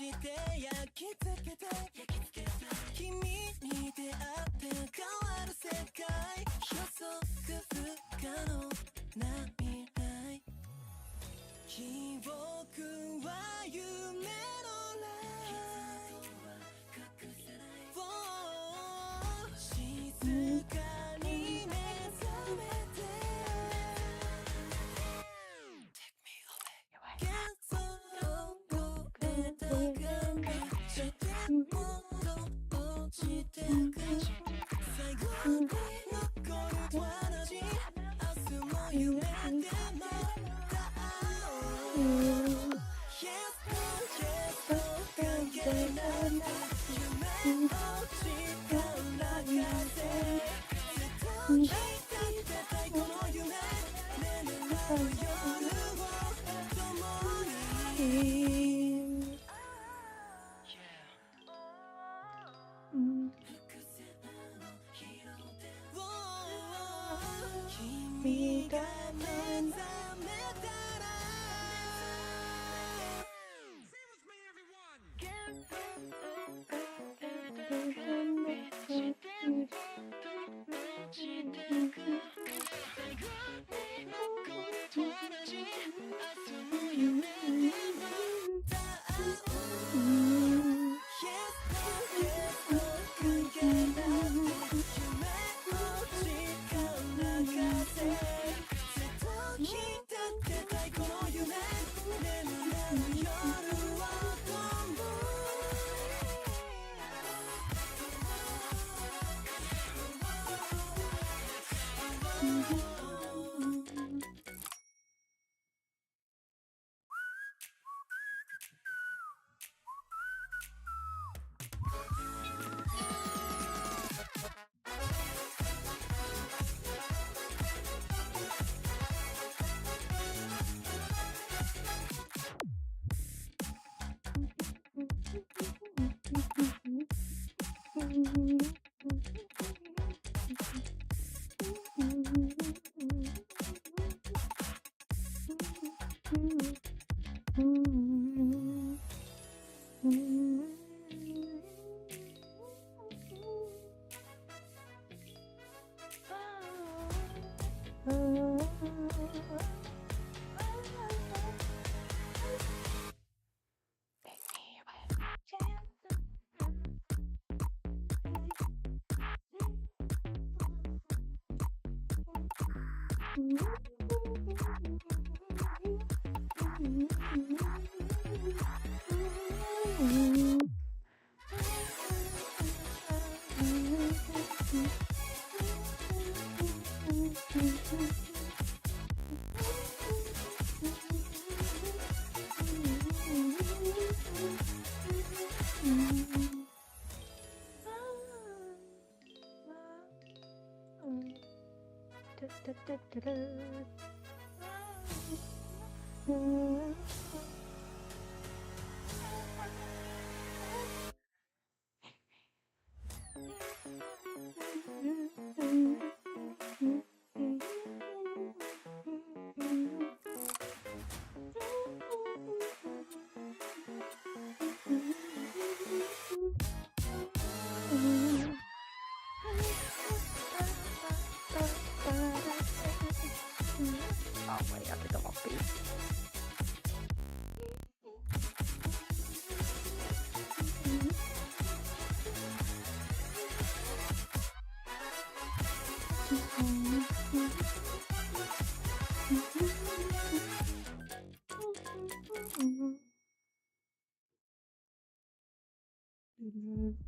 して焼き付けて君に出会って変わる世界予測不可能な未来記憶は夢のライト静かに目覚めて幻想を超えたからちょっと落ちてく最後に残る同じ明日も夢でもYes, yes, 関係ない夢の力風ずっと光ってたいこの夢眠る夜を共に伏線を拾って君が目覚めたら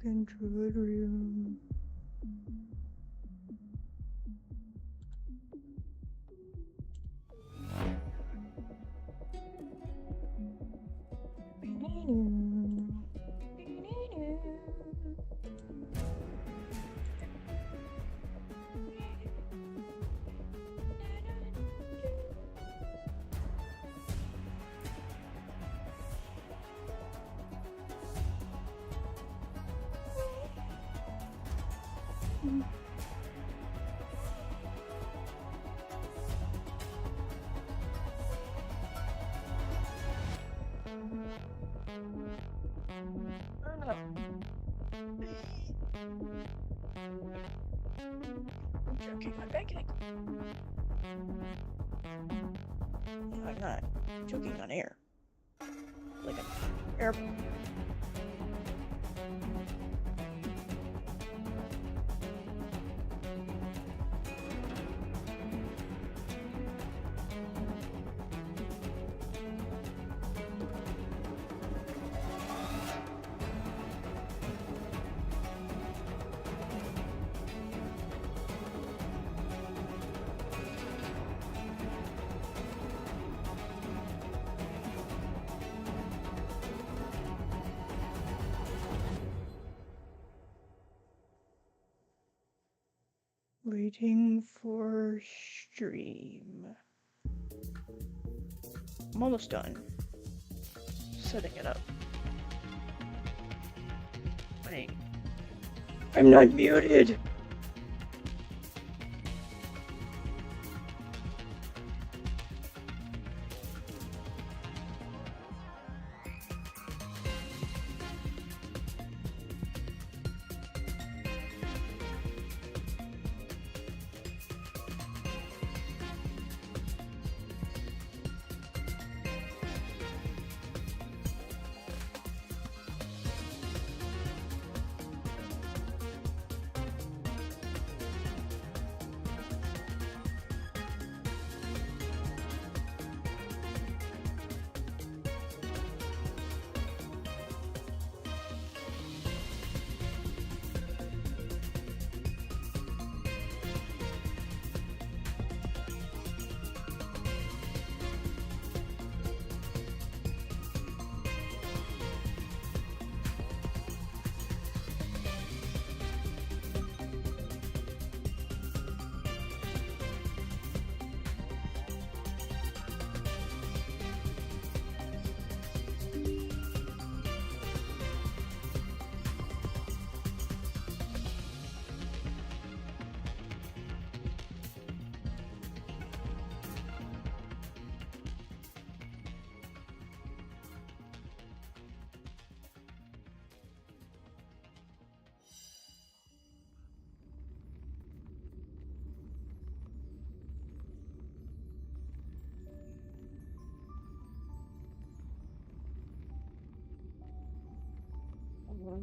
Control room. I'm joking, I'm begging. I'm not joking on air. Like an airplane. Waiting for stream. I'm almost done setting it up. Wait. I'm not muted!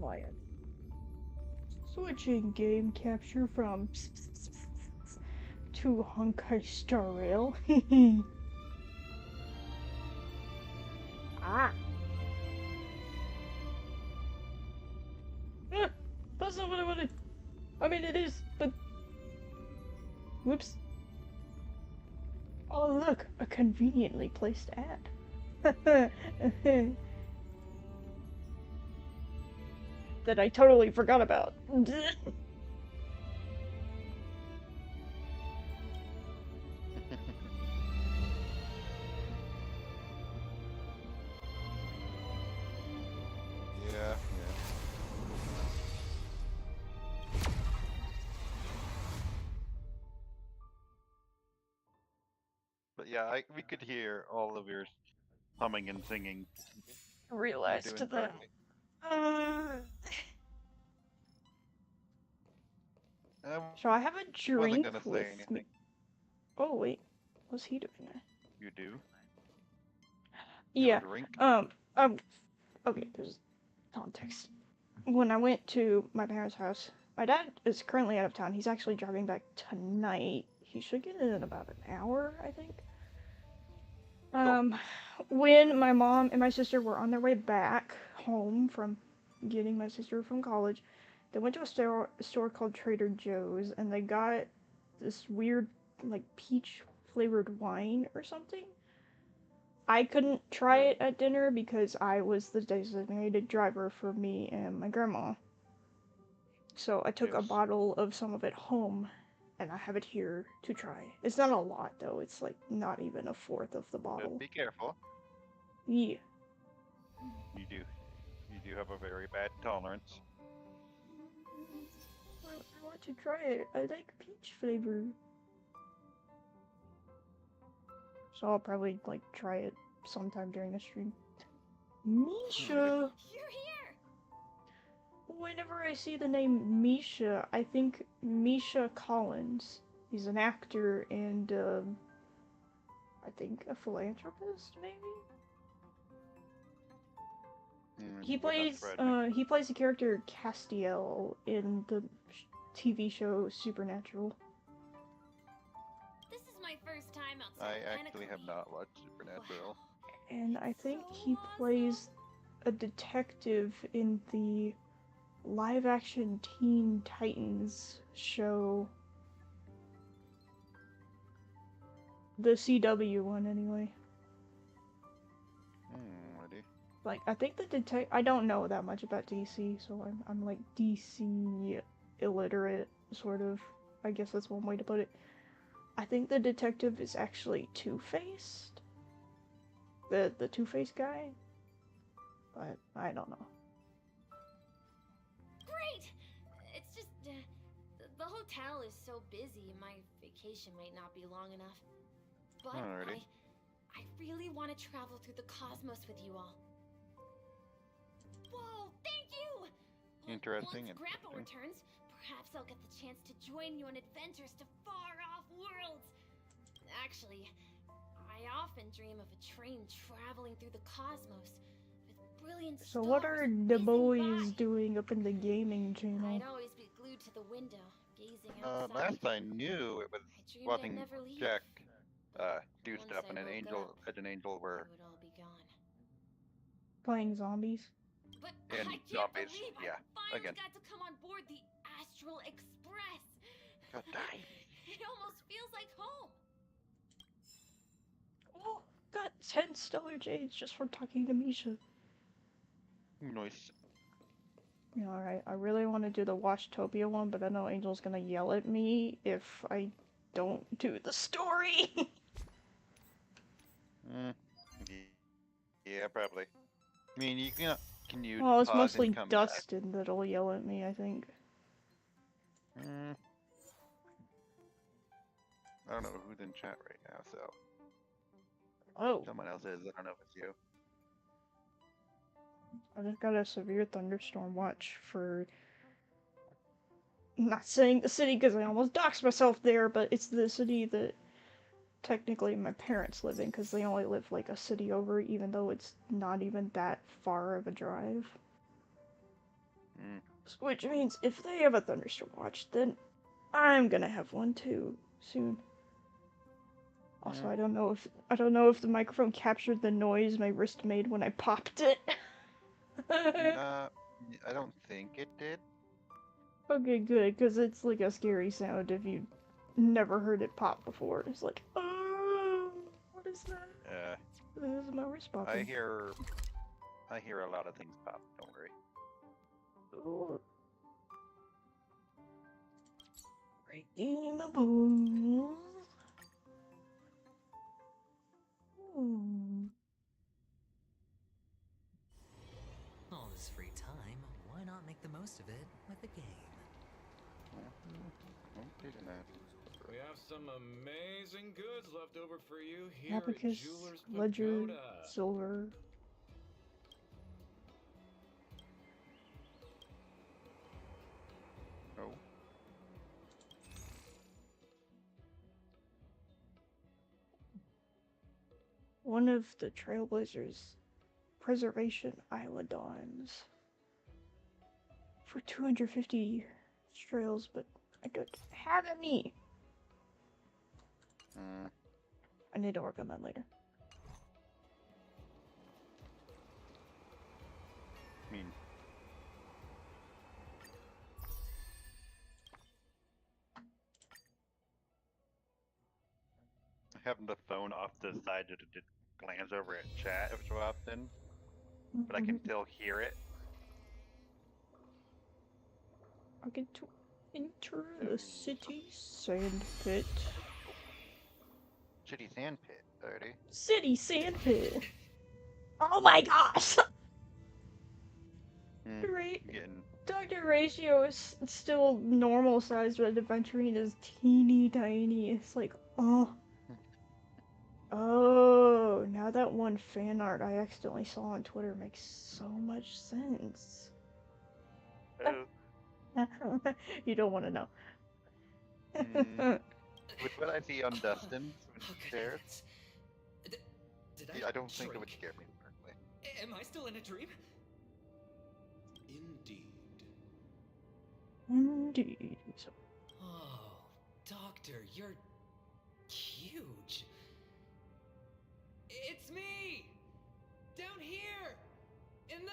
Lion. Switching game capture from to Honkai Star Rail. Ah! That's not what I wanted! I mean, it is, but... Whoops. Oh, look! A conveniently placed ad. That I totally forgot about. Yeah. But yeah, we could hear all of your humming and singing. Realized You're doing that. great. I So I have a wasn't drink gonna say with anything. me. Oh wait, what's he doing there? You do? Yeah. You have a drink? Okay, there's context. When I went to my parents' house, my dad is currently out of town. He's actually driving back tonight. He should get in about an hour, I think. When my mom and my sister were on their way back home from getting my sister from college, they went to a store called Trader Joe's, and they got this weird, like, peach flavored wine or something. I couldn't try it at dinner because I was the designated driver for me and my grandma. So I took a Yes. bottle of some of it home, and I have it here to try. It's not a lot, though. It's like not even a fourth of the bottle. Be careful. Yeah. You do. You do have a very bad tolerance. I want to try it. I like peach flavor. So I'll probably, like, try it sometime during the stream. Misha! You're here! Whenever I see the name Misha, I think Misha Collins. He's an actor and, I think a philanthropist, maybe? He Would not plays, surprise me. he plays the character Castiel in the TV show Supernatural. This is my first time I outside actually have not watched Supernatural. And I think he plays a detective in the live-action Teen Titans show. The CW one, anyway. Ready? Like, I think the I don't know that much about DC, so I'm like DC illiterate, sort of. I guess that's one way to put it. I think the detective is actually Two-Faced. The Two-Faced guy. But I don't know. Great! It's just, the hotel is so busy, my vacation might not be long enough. But Alrighty. I really want to travel through the cosmos with you all. Whoa, thank you! Interesting, Once Grandpa interesting. returns, perhaps I'll get the chance to join you on adventures to far-off worlds. Actually, I often dream of a train traveling through the cosmos with brilliant So stars what are the whizzing boys by. doing up in the gaming channel? I'd always be glued to the window, gazing outside. Last I knew, it was I dreamed I'd watching never leave. Jack do Once stuff I and woke up, as an angel were it would all be gone. Playing zombies? But in I can't zombies. believe Yeah, I finally again. got to come on board the Astral Express. God damn. It almost feels like home. Oh, got 10 stellar jades just for talking to Misha. Nice. Yeah, alright, I really want to do the Washtopia one, but I know Angel's gonna yell at me if I don't do the story. Yeah, probably. I mean, can you Well, it's pause mostly and come back? Dustin that'll yell at me, I think. I don't know who's in chat right now, so Oh, someone else is. I don't know if it's you. I just got a severe thunderstorm watch for... Not saying the city because I almost doxed myself there, but it's the city that technically my parents live in because they only live like a city over, even though it's not even that far of a drive. Which means if they have a thunderstorm watch, then I'm gonna have one too soon. Also, I don't know if the microphone captured the noise my wrist made when I popped it. I don't think it did. Okay, good, because it's like a scary sound if you never heard it pop before. It's like, oh, what is that? This is my wrist popping. I hear a lot of things pop. Don't worry. Oh. Redeemable. All this free time, why not make the most of it with a game? We have some amazing goods left over for you here Abacus, at Jewelers Ledger, Pagoda. Silver. Oh. One of the Trailblazers Preservation Islandons for 250 trails, but I don't have any. I need to work on that later. I mean, having the phone off to the side to glance over at chat every so often, but I can still hear it. I get to enter the city sand pit. Shitty sand pit already. City sand pit. Oh my gosh! Getting Dr. Ratio is still normal sized, but Adventurine is teeny tiny. It's like, oh. Oh, now that one fan art I accidentally saw on Twitter makes so much sense. know. You don't want to know. With what I see on Dustin when Oh, he good shares, heavens. Did I don't think it would drink? scare me personally. Am I still in a dream? Indeed. Indeed. So, Oh, Doctor, you're huge. It's me! Down here! In the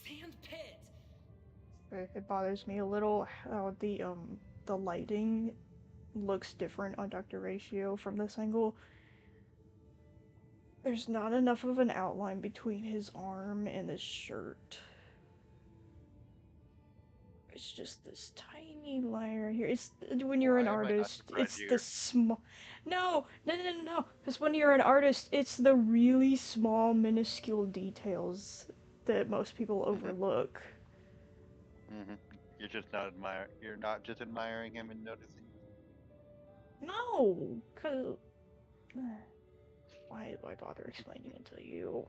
sand pit! it bothers me a little how the lighting looks different on Dr. Ratio from this angle. There's not enough of an outline between his arm and his shirt. It's just this tiny line right here. It's when you're an Why am I not artist, surprised it's the here? small. No. Because when you're an artist, it's the really small, minuscule details that most people overlook. Mm-hmm. You're just not admire. You're not just admiring him and noticing. No, cause why do I bother explaining it to you?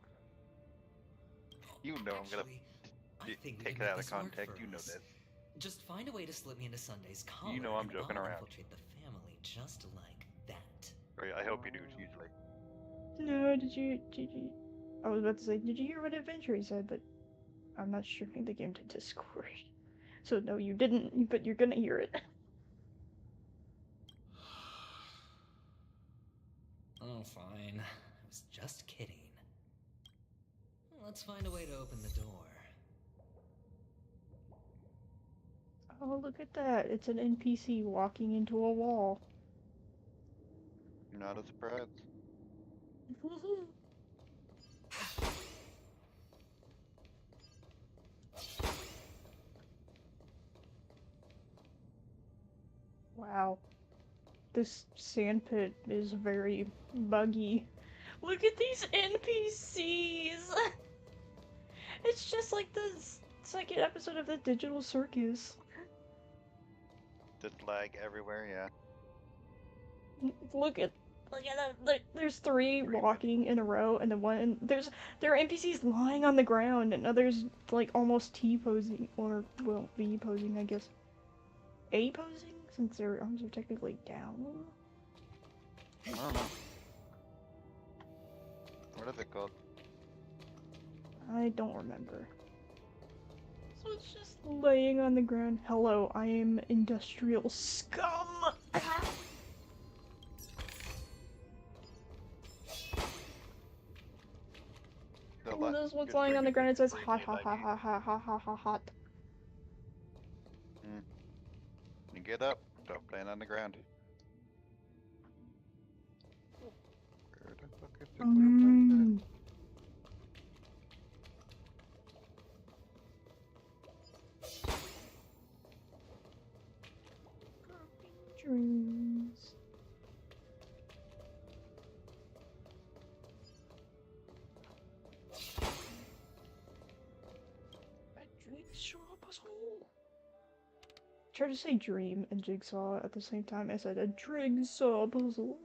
You know I'm gonna Actually, I think we take can it make out of this work context. for You know us. this. Just find a way to slip me into Sunday's collar, You know I'm and joking I'll around. infiltrate the family just like that. Or I hope you do. Usually. No, did you? I was about to say, did you hear what Adventure he said? But I'm not sharing the game to Discord. So no, you didn't. But you're gonna hear it. Oh, fine. I was just kidding. Let's find a way to open the door. Oh, look at that! It's an NPC walking into a wall. Not a surprise. Wow. This sandpit is very buggy. Look at these NPCs! It's just like the second episode of the Digital Circus. Just lag everywhere. Yeah. Look at them. There's three walking in a row, and then there are NPCs lying on the ground, and others like almost T posing, or well, V posing, I guess. A posing, since their arms are technically down. I don't know. What is it called? I don't remember. So it's just laying on the ground. Hello, I am industrial scum! And this one's lying on the ground, it says hot, hot, hot, hot, hot, hot, hot, hot, hot. You get up. Don't land on the ground. Where the fuck is the blue Dreams. Tried to say dream and jigsaw at the same time. I said a jigsaw puzzle.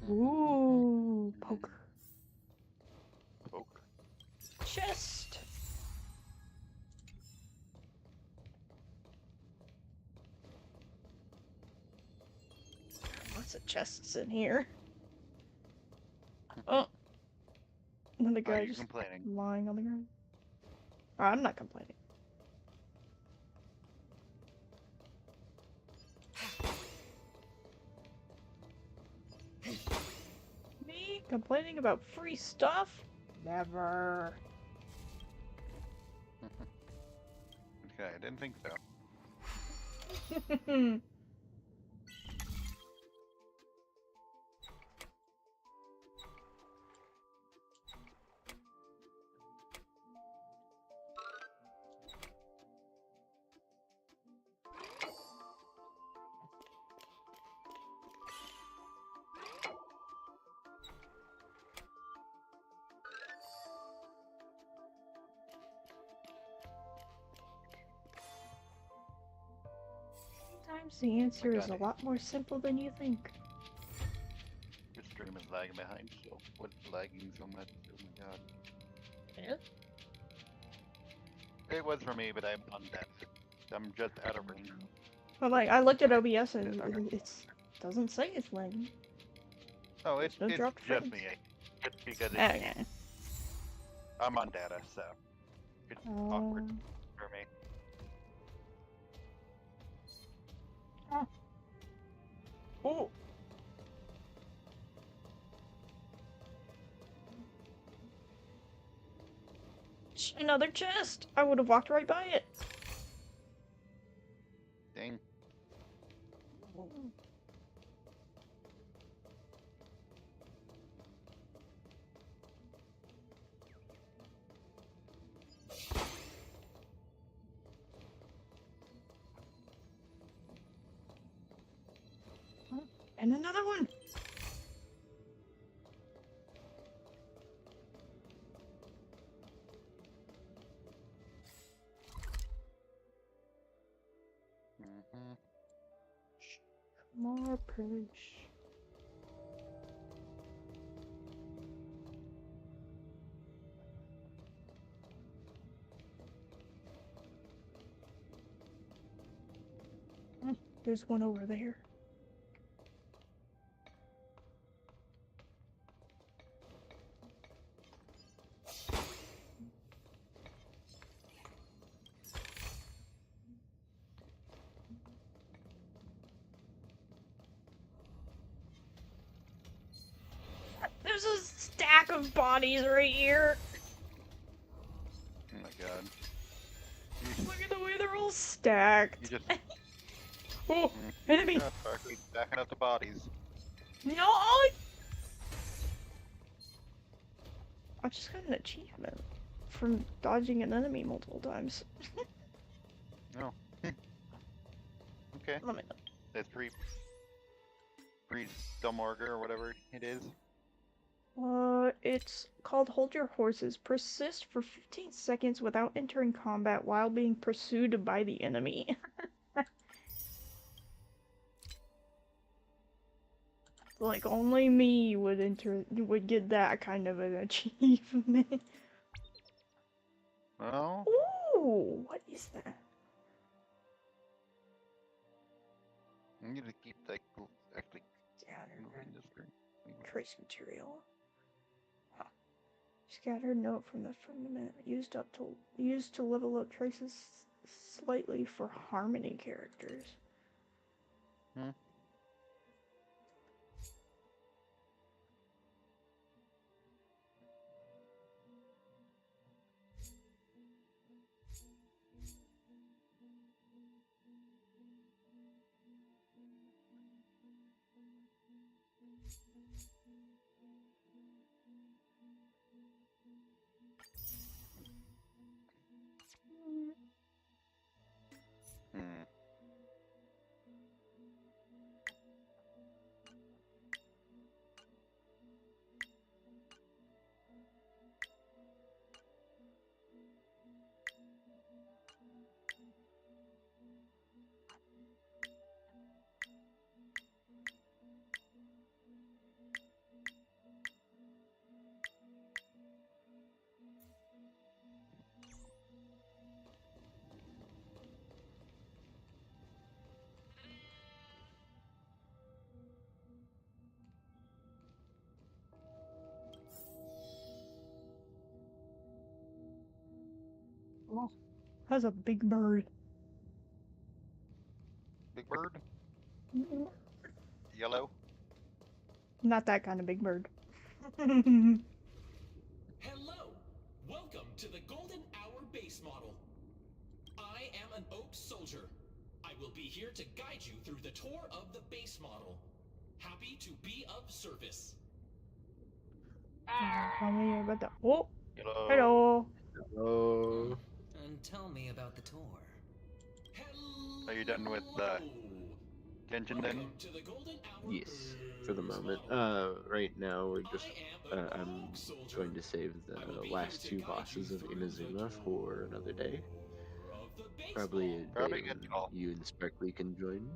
Ooh, poker. Poke. Chest! Lots of chests in here. Oh! Another Are guy you just complaining? lying on the ground. I'm not complaining. Me complaining about free stuff? Never. Okay, I didn't think so. Sometimes the answer is a God. lot more simple than you think. Your stream is lagging behind, so what's lagging so much? Oh my god. It was for me, but I'm on that. I'm just out of range. But like, I looked at Okay. OBS and Yeah, okay. it doesn't say it's lagging. Oh, There's it's no dropped just frames. me. It's because Okay. I'm on data, so it's awkward for me. Oh. Another chest! I would have walked right by it. Dang. And another one! More purge. There's one over there. There's a stack of bodies right here. Oh my god. Look at the way they're all stacked. You just Oh, enemy! keep backing up the bodies. No! I just got an achievement from dodging an enemy multiple times. No. Okay. Let me That's free Stelmorger or whatever it is. It's called Hold Your Horses. Persist for 15 seconds without entering combat while being pursued by the enemy. Like, only me would get that kind of an achievement. Well, Ooh, what is that? I need to keep like actually Scattered moving this thing. trace material. Scattered note from the fundament used to level up traces slightly for harmony characters. Hmm. Hmm. Oh, that's a big bird. Big bird? Yellow? Not that kind of big bird. Hello! Welcome to the Golden Hour base model. I am an Oak Soldier. I will be here to guide you through the tour of the base model. Happy to be of service. Tell me about that. Oh, Yellow. hello. Hello. And tell me about the tour. Hello. Are you done with Genshin then? Welcome to the Golden Hour Yes, for the base moment. model. Right now we're just. I am an I'm Oak Soldier. going to save I will the be last here to two guide bosses you of through the Inazuma tour for another day. of the Base Probably a Probably day good when call. you and Sparkly can join.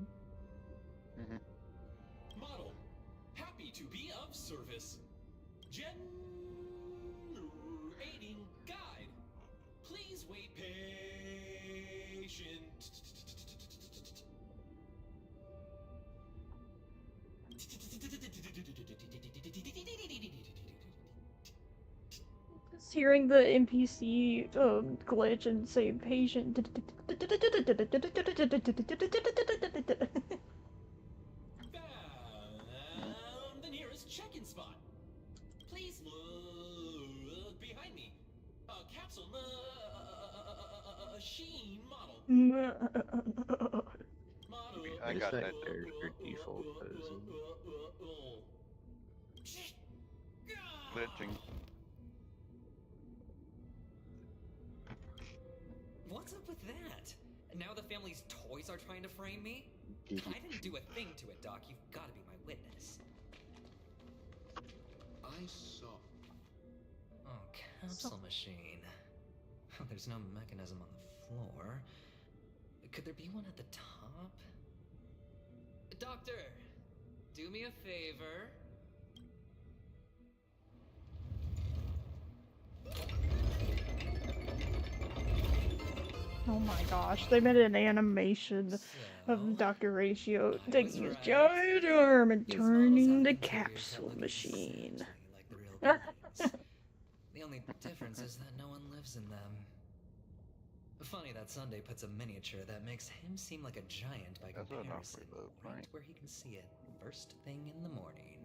model. Happy to be of service. Generating guide. Please wait patient. Just hearing the NPC glitch and say patient. Found the nearest check-in spot. Please look behind me. Capsule machine model. Model. I Is got that that. their default posing? Glitching. What's up with that? Now the family's toys are trying to frame me? I didn't do a thing to it, Doc. You've got to be my witness. I saw. Oh, capsule machine. There's no mechanism on the floor. Could there be one at the top? Doctor, do me a favor. Oh my gosh, they made an animation of Dr. Ratio taking his giant arm and turning the capsule machine. The only difference is that no one lives in them. Funny that Sunday puts a miniature that makes him seem like a giant by That's enough comparison, for the right point. where he can see it first thing in the morning.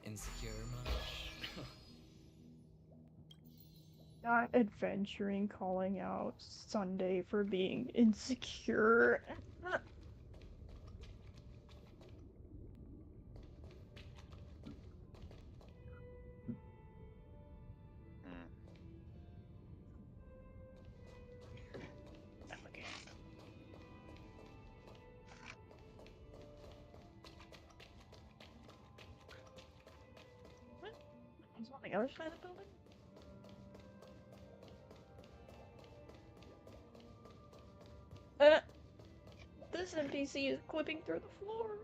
Insecure much? Not adventuring, calling out Sunday for being insecure. What? He's on the other side of the building? This NPC is clipping through the floor.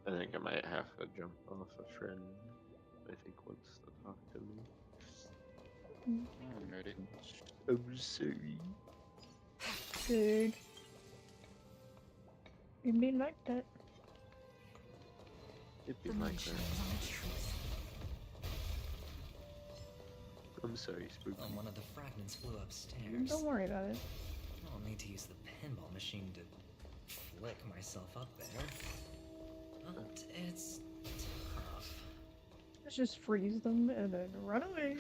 I think I might have to jump off a friend. I think wants to talk to me. Ready? I'm sorry. Good. You mean like that? It'd be like that. I'm sorry, Spooky. One of the fragments flew upstairs. Don't worry about it. I'll need to use the pinball machine to flick myself up there. But it's tough. Let's just freeze them and then run away.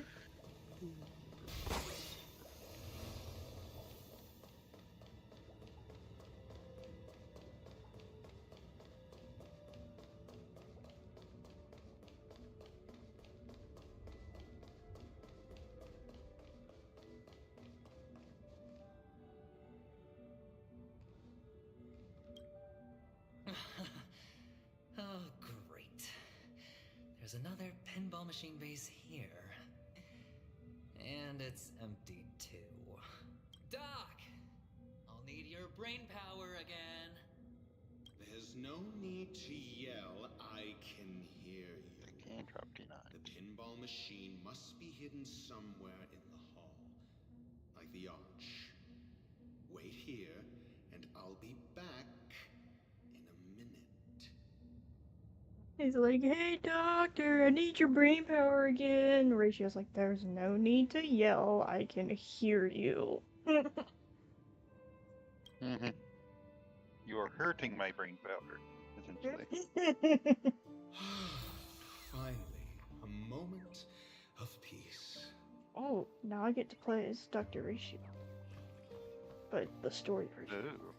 Oh, great. There's another pinball machine base here. And it's empty too. Doc! I'll need your brain power again. There's no need to yell. I can hear you. Can't drop D9. The pinball machine must be hidden somewhere in the hall, like the arch. Wait here, and I'll be back in a minute. He's like, hey doctor, I need your brain power again. Ratio's like, there's no need to yell, I can hear you. You are hurting my brain power, essentially. Finally, a moment of peace. Oh, now I get to play as Dr. Ratio. But the story version. Ooh.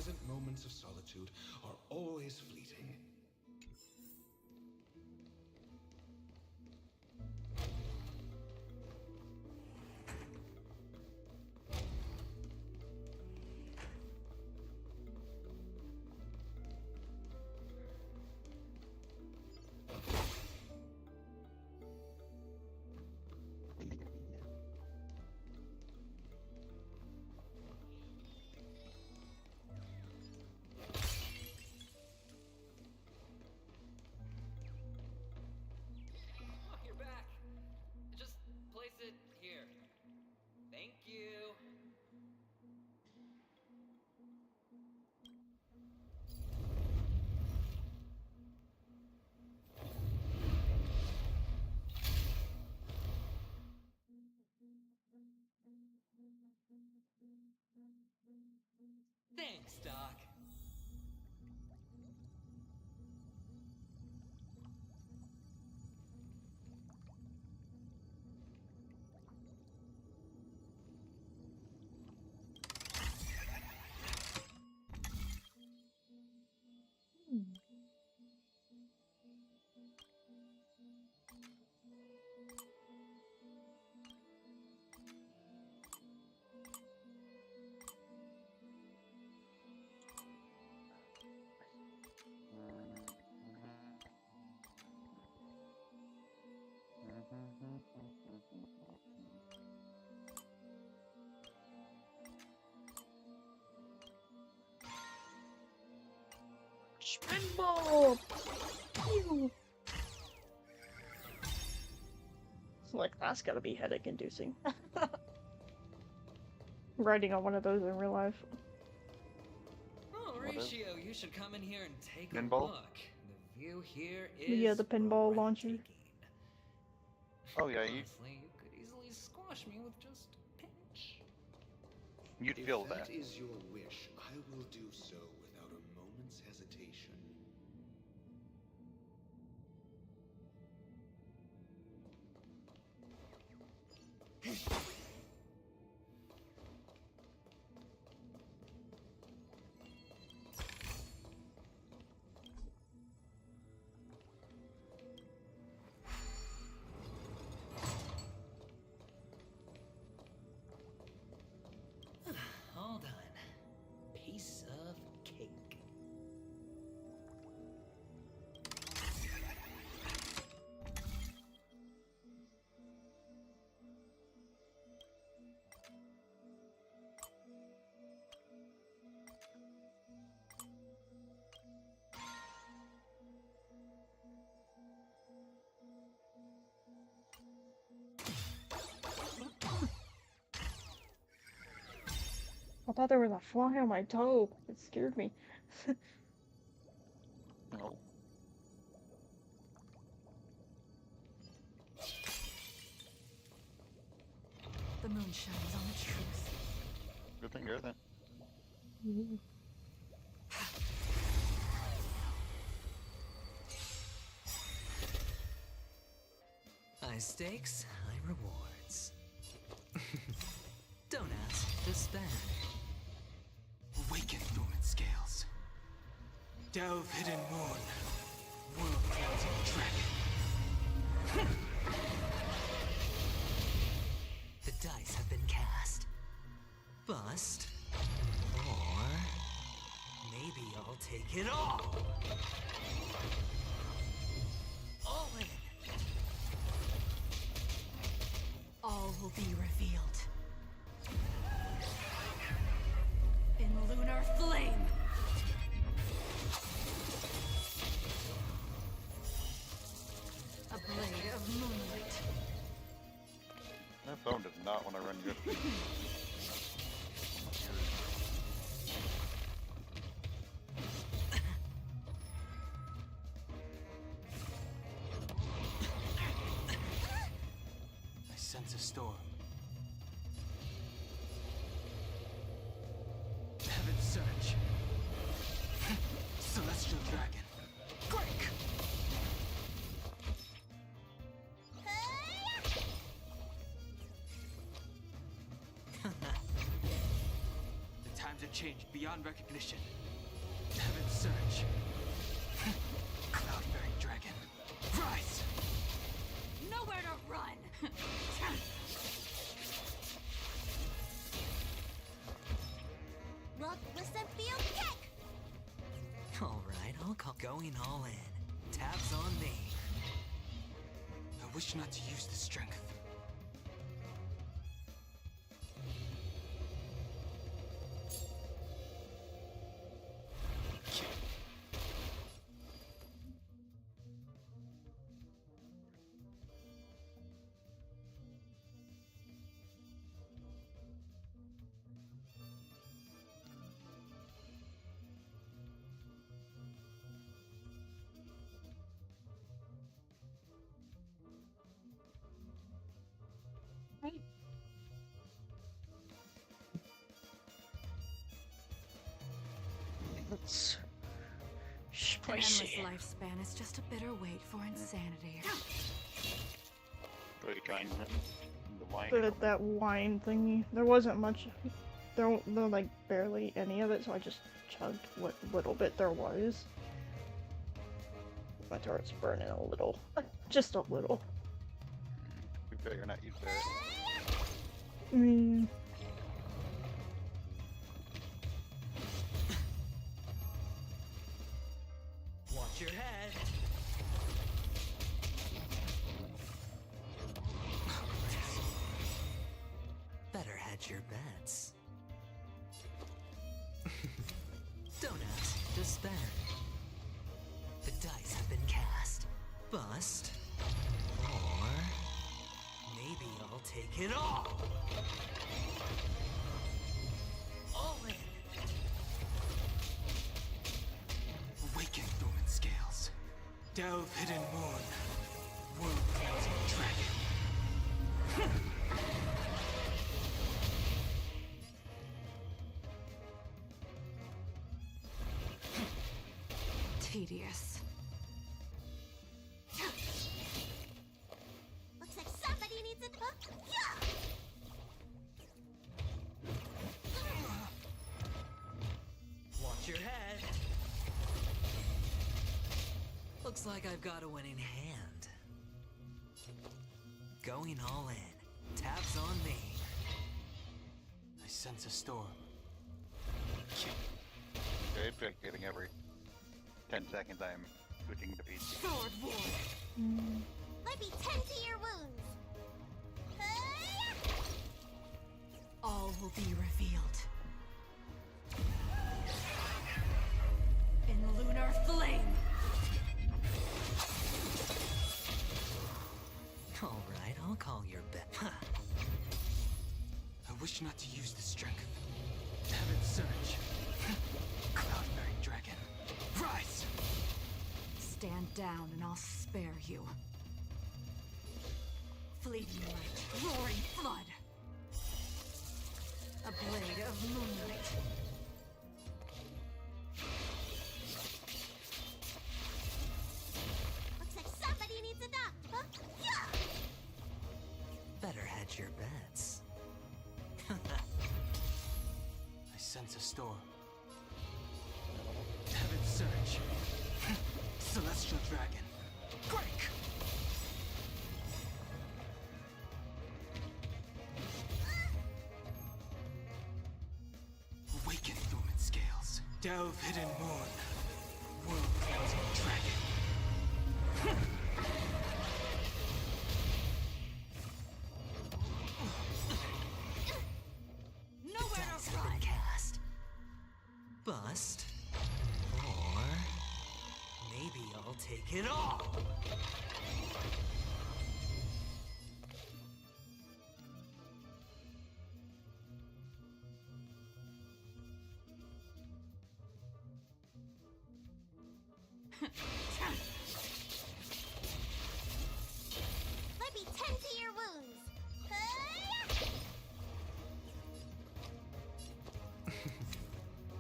present moments of solitude are always fleeting. Oh, you're back. Just place it here. Thank you. Thanks, Doc. Spinball! Pew! It's like, that's gotta be headache inducing. Riding on one of those in real life. Oh, What is- Ratio, you should come in here and take Pinball? a look. The view here is Yeah, the pinball launcher. breathtaking. Oh yeah, Honestly, you could easily squash me with just a pinch. you'd If feel that that. is your wish, I will do so without a moment's hesitation. All done. Piece of cake. I thought there was a fly on my toe. It scared me. No. The moon shines on the truth. Good thing you're there. High stakes, high rewards. Don't ask, just spend. Awaken dormant scales. Delve hidden moon. World cleansing dragon. The dice have been cast. Bust. Or maybe I'll take it all. All in. All will be revealed. In lunar flame! A blade of moonlight. That phone does not want to run good. I sense a storm. Heaven's surge. Celestial dragon. Break! The times are changing. changed beyond recognition. Heaven surge. Cloud-bearing dragon. Rise! Nowhere to run! Look, listen, feel, kick! Alright, I'll call going all in. Tabs on me. I wish not to use the strength. It's An endless spicy. lifespan is just a bitter wait for insanity. Really kind of the wine. Good at that wine thingy. There wasn't much. There like barely any of it, so I just chugged what little bit there was. My throat's burning a little. Just a little. We better not use that. I mean, Watch your head. Better hedge your bets. Don't ask, just spend. The dice have been cast. Bust. Or maybe I'll take it all. All in. Awaken dormant scales. Delve hidden moon. World cleansing dragon. Tedious. Looks like somebody needs a Watch your head. Looks like I've got a winning hand. Going all in. Tabs on me. I sense a storm. It's like getting every 10 seconds I'm switching to PC. sword war. Let me tend to your wounds. All will be revealed. In lunar flame. Alright, I'll call your bet. I wish not to use the strength. Heaven surge. Cloud-bearing dragon. Rise! Stand down and I'll spare you. Fleeting light, roaring flood. A blade of moonlight. Looks like somebody needs a doctor. Yeah! Better hedge your bets. I sense a storm. Heaven surge. Celestial dragon. Break! Awaken dormant scales. Delve hidden moon. World cleansing dragon. Nowhere Dice to have run. been cast. Bust. Or maybe I'll take it all. Let me tend to your wounds.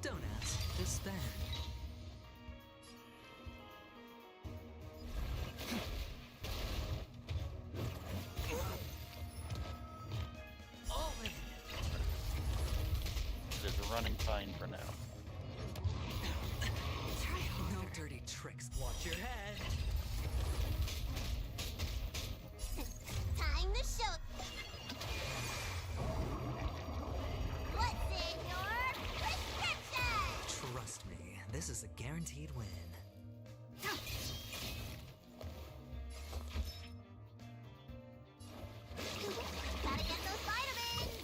Don't ask, just spend. All in. There's a running fine for now. No dirty tricks. Watch your head. Time to show. What's in your prescription? Trust me, this is a guaranteed win. Gotta get those vitamins.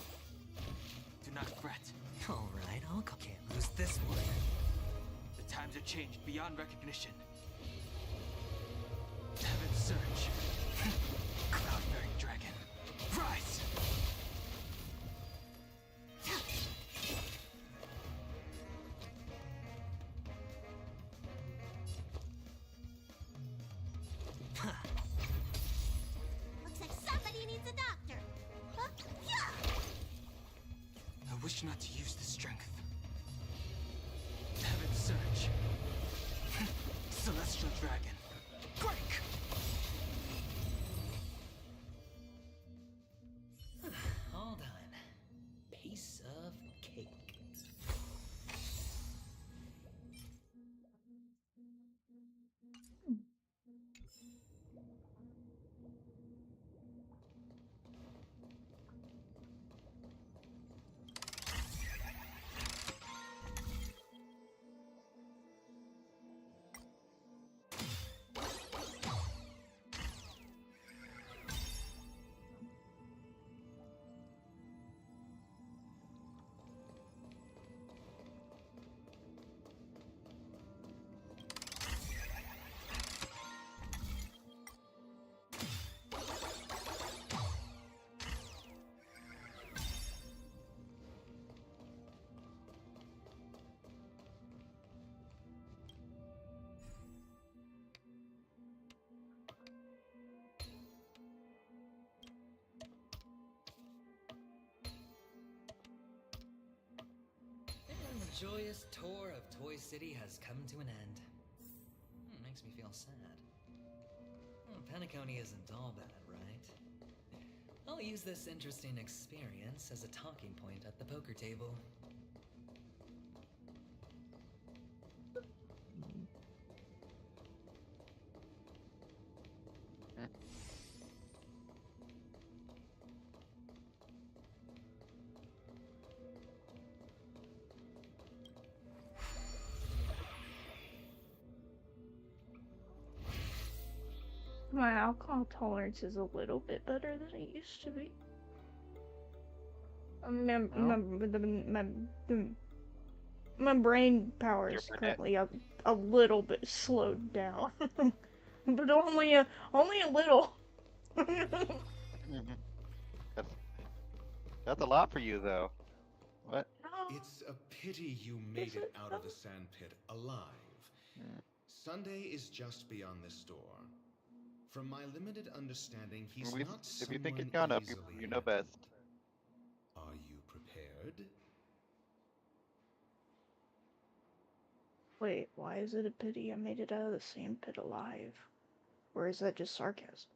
Do not fret. All right, can't lose this one. The times have changed beyond recognition. Heaven surge. Cloud-bearing dragon. Rise! Looks like somebody needs a doctor. Huh? Yeah. I wish not to use the strength. Heaven surge. Celestial dragon. Break! All done. Piece of cake. And the joyous tour of Toy City has come to an end. Makes me feel sad. Penacony isn't all bad, right? I'll use this interesting experience as a talking point at the poker table. My alcohol tolerance is a little bit better than it used to be. My brain power is currently a little bit slowed down, but only a little. That's a lot for you, though. What? It's a pity you made it out of the sandpit alive. Sunday is just beyond this door. From my limited understanding, he's not If you think someone it's gone up, easily you know best. Are you prepared? Wait, why is it a pity I made it out of the sandpit alive? Or is that just sarcasm?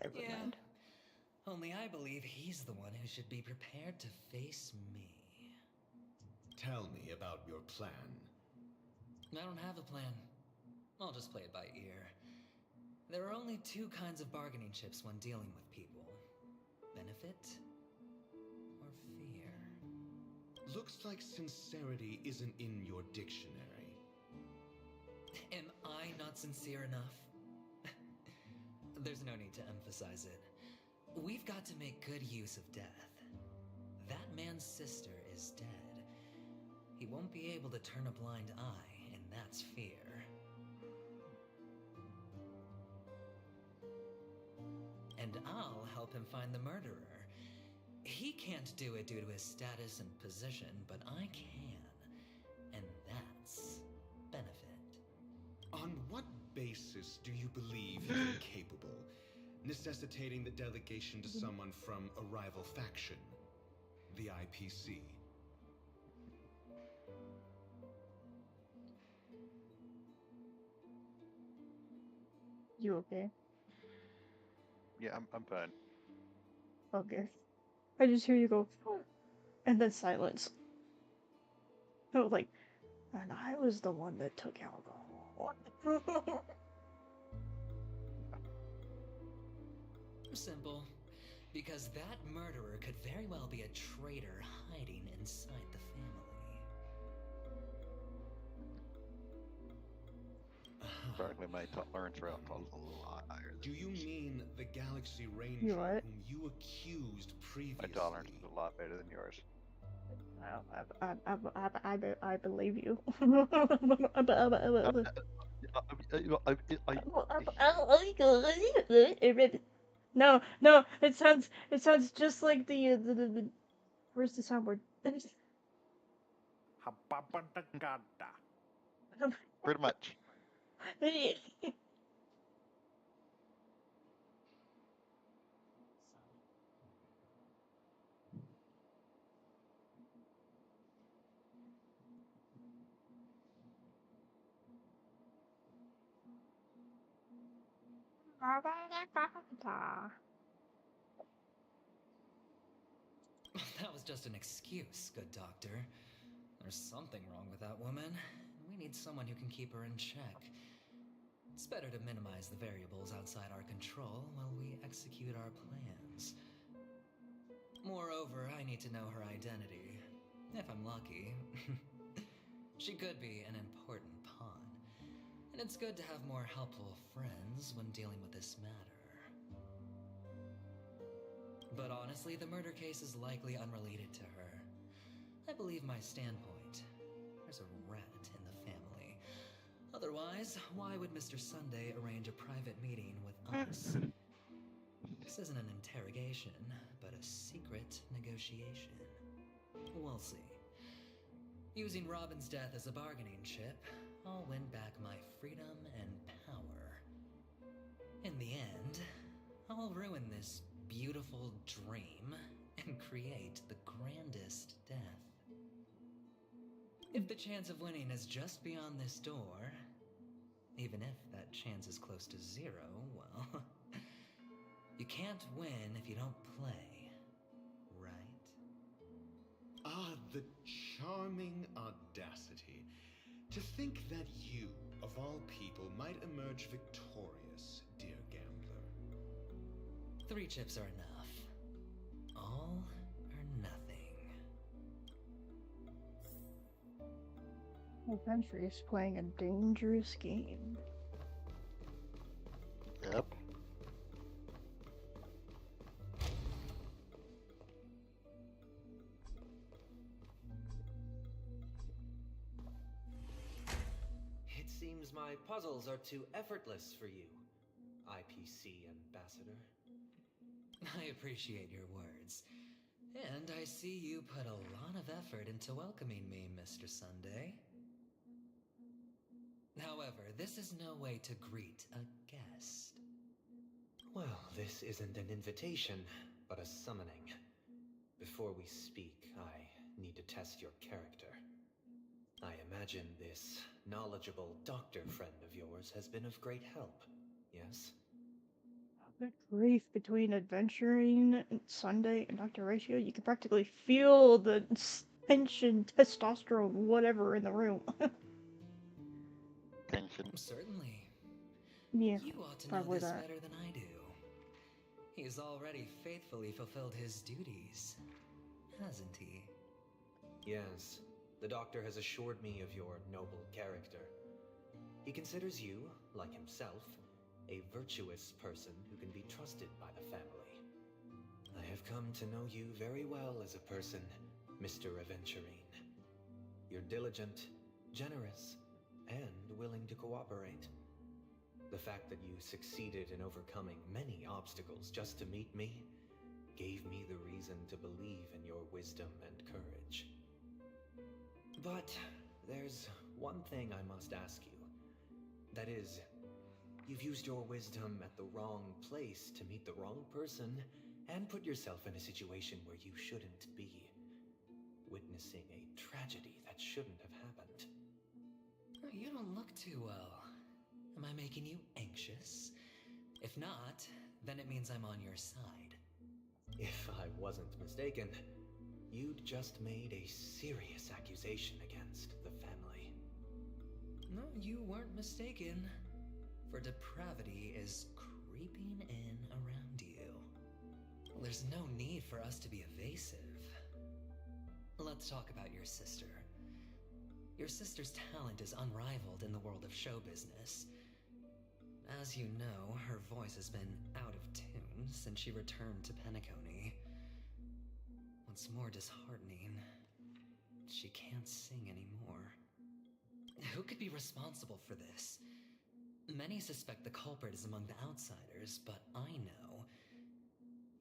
Never mind. Only I believe he's the one who should be prepared to face me. Tell me about your plan. I don't have a plan. I'll just play it by ear. There are only two kinds of bargaining chips when dealing with people. Benefit or fear. Looks like sincerity isn't in your dictionary. Am I not sincere enough? There's no need to emphasize it. We've got to make good use of death. That man's sister is dead. He won't be able to turn a blind eye, and that's fear. And I'll help him find the murderer. He can't do it due to his status and position, but I can. And that's benefit. On what basis do you believe you're capable, necessitating the delegation to someone from a rival faction, the IPC? You okay? Yeah, I'm fine. Okay. I just hear you go. And then silence. Oh, like, and I was the one that took alcohol. Simple. Because that murderer could very well be a traitor hiding inside the family. Frankly, my tolerance for alcohol is a lot higher Do than you mean the Galaxy Ranger You what? whom you accused my previously? tolerance is a lot better than yours. I believe you. No, no, it sounds just like the where's the soundboard? Pretty much. That was just an excuse, good doctor. There's something wrong with that woman. We need someone who can keep her in check. It's better to minimize the variables outside our control while we execute our plans. Moreover, I need to know her identity. If I'm lucky. She could be an important pawn. And it's good to have more helpful friends when dealing with this matter. But honestly, the murder case is likely unrelated to her. I believe my standpoint. There's a rat in the family. Otherwise, why would Mr. Sunday arrange a private meeting with us? This isn't an interrogation, but a secret negotiation. We'll see. Using Robin's death as a bargaining chip, I'll win back my freedom and power. In the end, I'll ruin this beautiful dream and create the grandest death. If the chance of winning is just beyond this door, even if that chance is close to zero, well, you can't win if you don't play, right? Ah, the charming audacity. To think that you, of all people, might emerge victorious, dear gambler. 3 chips are enough. All or nothing. Adventure is playing a dangerous game. Yep. It seems my puzzles are too effortless for you, IPC Ambassador. I appreciate your words. And I see you put a lot of effort into welcoming me, Mr. Sunday. However, this is no way to greet a guest. Well, this isn't an invitation, but a summoning. Before we speak, I need to test your character. I imagine this knowledgeable doctor friend of yours has been of great help, yes? The grief between adventuring and Sunday and Dr. Ratio, you can practically feel the tension, testosterone, whatever in the room. Tension. Certainly. Yeah, You ought to know probably this that. better than I do. He's already faithfully fulfilled his duties, hasn't he? Yes, the doctor has assured me of your noble character. He considers you, like himself, a virtuous person who can be trusted by the family. I have come to know you very well as a person, Mr. Aventurine. You're diligent, generous, and willing to cooperate. The fact that you succeeded in overcoming many obstacles just to meet me gave me the reason to believe in your wisdom and courage. But there's one thing I must ask you. That is, you've used your wisdom at the wrong place to meet the wrong person and put yourself in a situation where you shouldn't be, witnessing a tragedy that shouldn't have happened. You don't look too well. Am I making you anxious? If not, then it means I'm on your side. If I wasn't mistaken, you'd just made a serious accusation against the family. No, you weren't mistaken. For depravity is creeping in around you. There's no need for us to be evasive. Let's talk about your sister. Your sister's talent is unrivaled in the world of show business. As you know, her voice has been out of tune since she returned to Penacony. What's more disheartening, she can't sing anymore. Who could be responsible for this? Many suspect the culprit is among the outsiders, but I know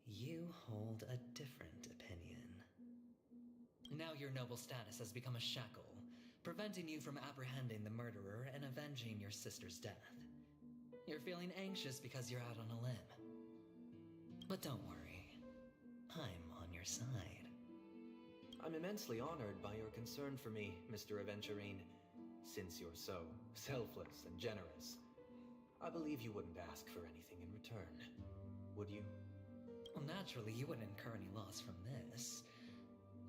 you hold a different opinion. Now your noble status has become a shackle, preventing you from apprehending the murderer and avenging your sister's death. You're feeling anxious because you're out on a limb. But don't worry, I'm on your side. I'm immensely honored by your concern for me, Mr. Aventurine. Since you're so selfless and generous, I believe you wouldn't ask for anything in return, would you? Well, naturally, you wouldn't incur any loss from this.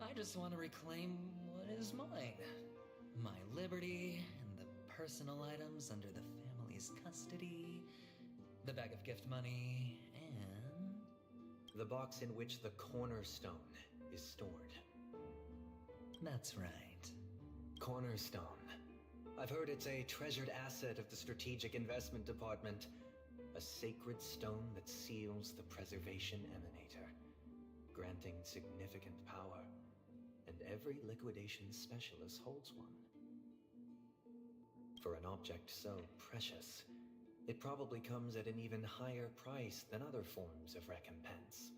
I just want to reclaim what is mine. My liberty and the personal items under the family's custody, the bag of gift money, and... the box in which the cornerstone is stored. That's right. Cornerstone. I've heard it's a treasured asset of the Strategic Investment Department. A sacred stone that seals the Preservation Emanator, granting significant power. And every liquidation specialist holds one. For an object so precious, it probably comes at an even higher price than other forms of recompense.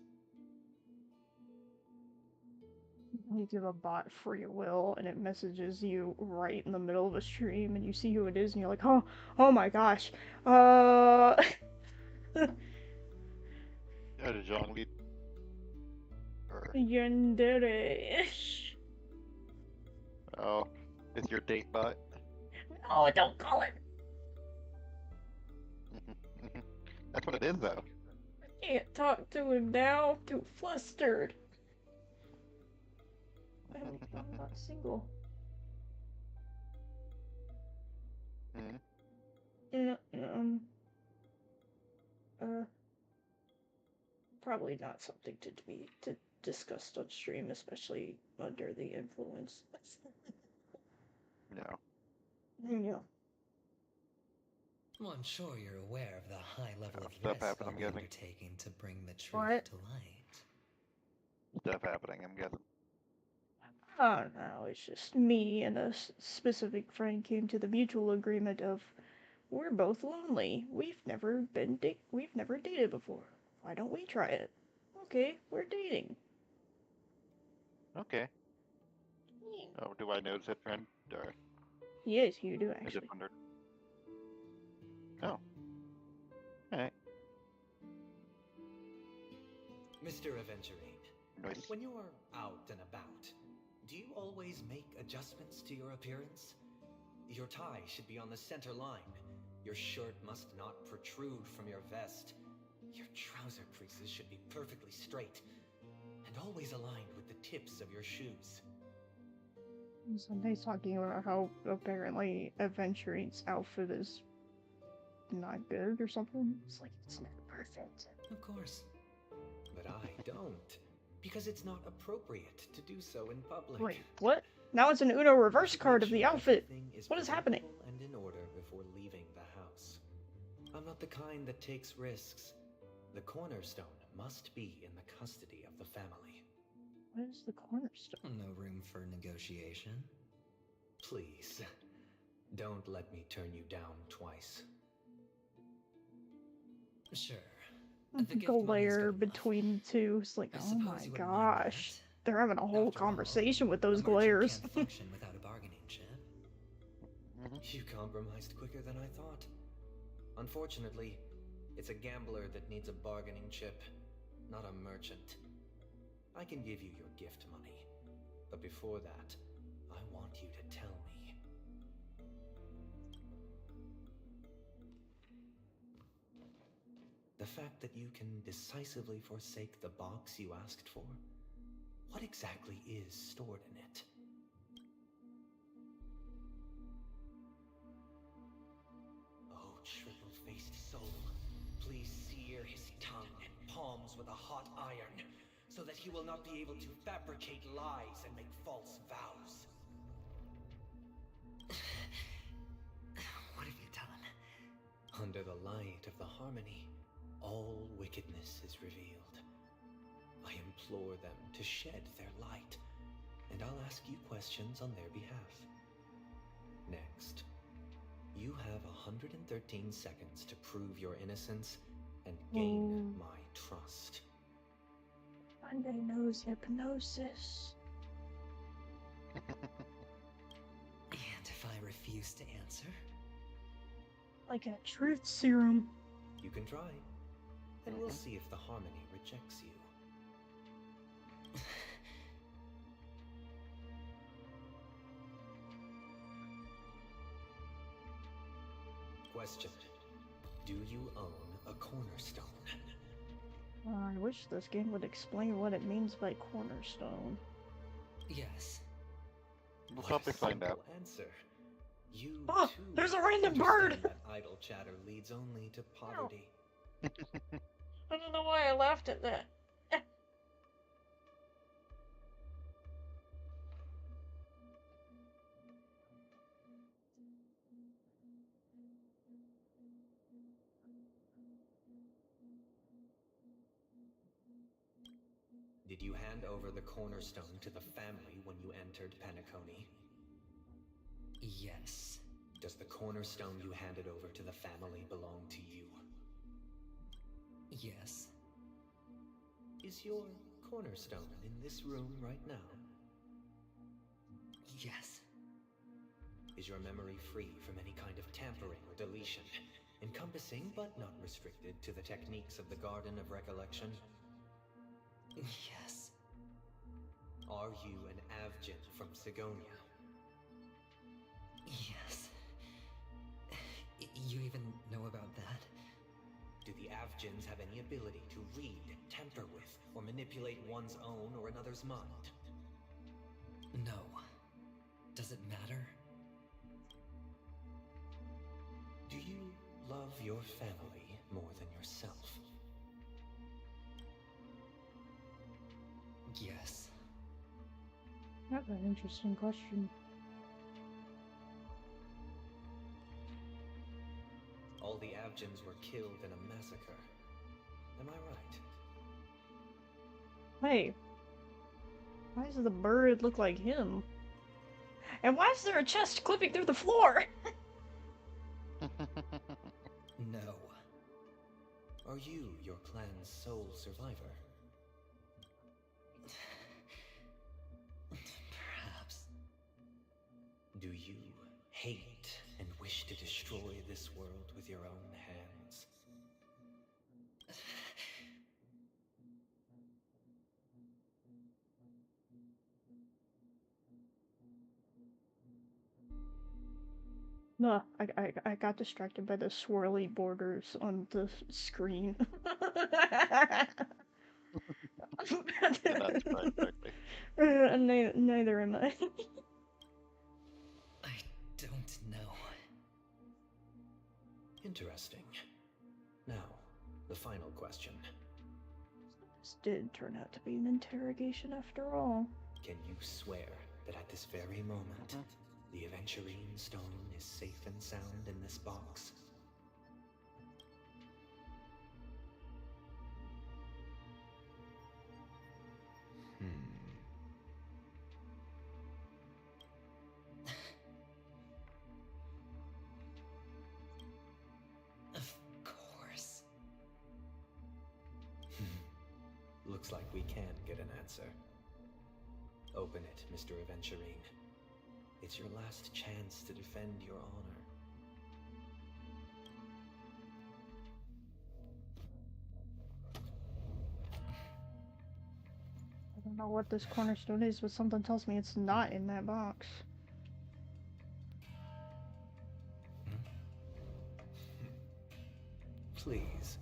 You give a bot free will and it messages you right in the middle of a stream and you see who it is and you're like, oh my gosh. Jean-Louis. Yandere. Oh, it's your date bot. Oh, don't call it. That's what it is, though. I can't talk to him now. Too flustered. I'm not single. Probably not something to discuss on stream, especially under the influence. No. Yeah. Well, I'm sure you're aware of the high level of Stuff risk happened, I'll I'm be guessing. undertaking to bring the truth What? to light. Stuff happening, I'm guessing. Oh no, it's just me and a specific friend came to the mutual agreement of we're both lonely. We've never dated before. Why don't we try it? Okay, we're dating. Okay. Oh, do I know said friend? Or Yes, you do I just actually. wondered. Oh. Alright. Mr. Aventurine, Nice. when you are out and about, do you always make adjustments to your appearance? Your tie should be on the center line. Your shirt must not protrude from your vest. Your trouser creases should be perfectly straight and always aligned with the tips of your shoes. Somebody's talking about how apparently Aventurine's outfit is not good or something. It's like, it's not perfect. Of course. But I don't, because it's not appropriate to do so in public. Wait, what? Now it's an Uno reverse Make card of the sure outfit. everything What is happening? presentable and in order before leaving the house. I'm not the kind that takes risks. The cornerstone must be in the custody of the family. What is the cornerstone? No room for negotiation. Please, don't let me turn you down twice. Sure. The gift money's glare good enough. between the two. It's like, I oh suppose my you wouldn't mind gosh. that. They're having a whole After all, conversation with those a merchant glares. can't function without a bargaining chip. You compromised quicker than I thought. Unfortunately, it's a gambler that needs a bargaining chip, not a merchant. I can give you your gift money, but before that, I want you to tell me. The fact that you can decisively forsake the box you asked for, What exactly is stored in it? Oh, triple-faced soul, please sear his tongue and palms with a hot iron, so that he will not be able to fabricate lies and make false vows. What have you done? Under the light of the harmony, all wickedness is revealed. I implore them to shed their light, and I'll ask you questions on their behalf. Next, you have 113 seconds to prove your innocence and gain my trust. Monday knows hypnosis. And if I refuse to answer? Like a truth serum. You can try, and we'll see if the harmony rejects you. Question. Do you own a cornerstone? I wish this game would explain what it means by cornerstone. Yes. We'll probably find out. Simple answer. You Oh, too there's a random understand bird! that idle chatter leads only to poverty. I don't know why I laughed at that. Did you hand over the cornerstone to the family when you entered Penacony? Yes. Does the cornerstone you handed over to the family belong to you? Yes. Is your cornerstone in this room right now? Yes. Is your memory free from any kind of tampering or deletion, encompassing but not restricted to the techniques of the Garden of Recollection? Yes. Are you an Avgin from Sigonia? Yes. You even know about that? Do the Avgins have any ability to read, tamper with, or manipulate one's own or another's mind? No. Does it matter? Do you love your family more than yourself? Yes. That's an interesting question. All the Avgins were killed in a massacre. Am I right? Hey. Why does the bird look like him? And why is there a chest clipping through the floor? No. Are you your clan's sole survivor? Perhaps. Do you hate and wish to destroy this world with your own hands? No, I got distracted by the swirly borders on the screen. That's fine, correctly. Neither am I. I don't know. Interesting. Now, the final question. This did turn out to be an interrogation after all. Can you swear that at this very moment, the Aventurine stone is safe and sound in this box? Of course. Looks like we can get an answer. Open it, Mr. Aventurine. It's your last chance to defend your honor. I don't know what this cornerstone is, but something tells me it's not in that box. Please.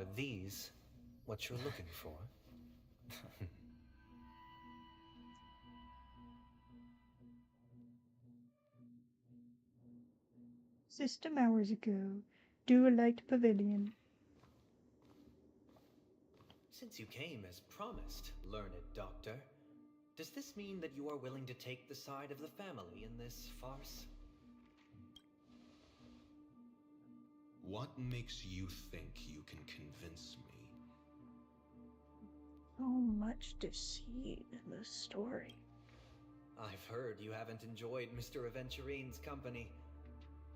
Are these what you're looking for? System hours ago, Dual-Light Pavilion. Since you came as promised, learned doctor, does this mean that you are willing to take the side of the family in this farce? What makes you think you can convince me? So much deceit in this story. I've heard you haven't enjoyed Mr. Aventurine's company.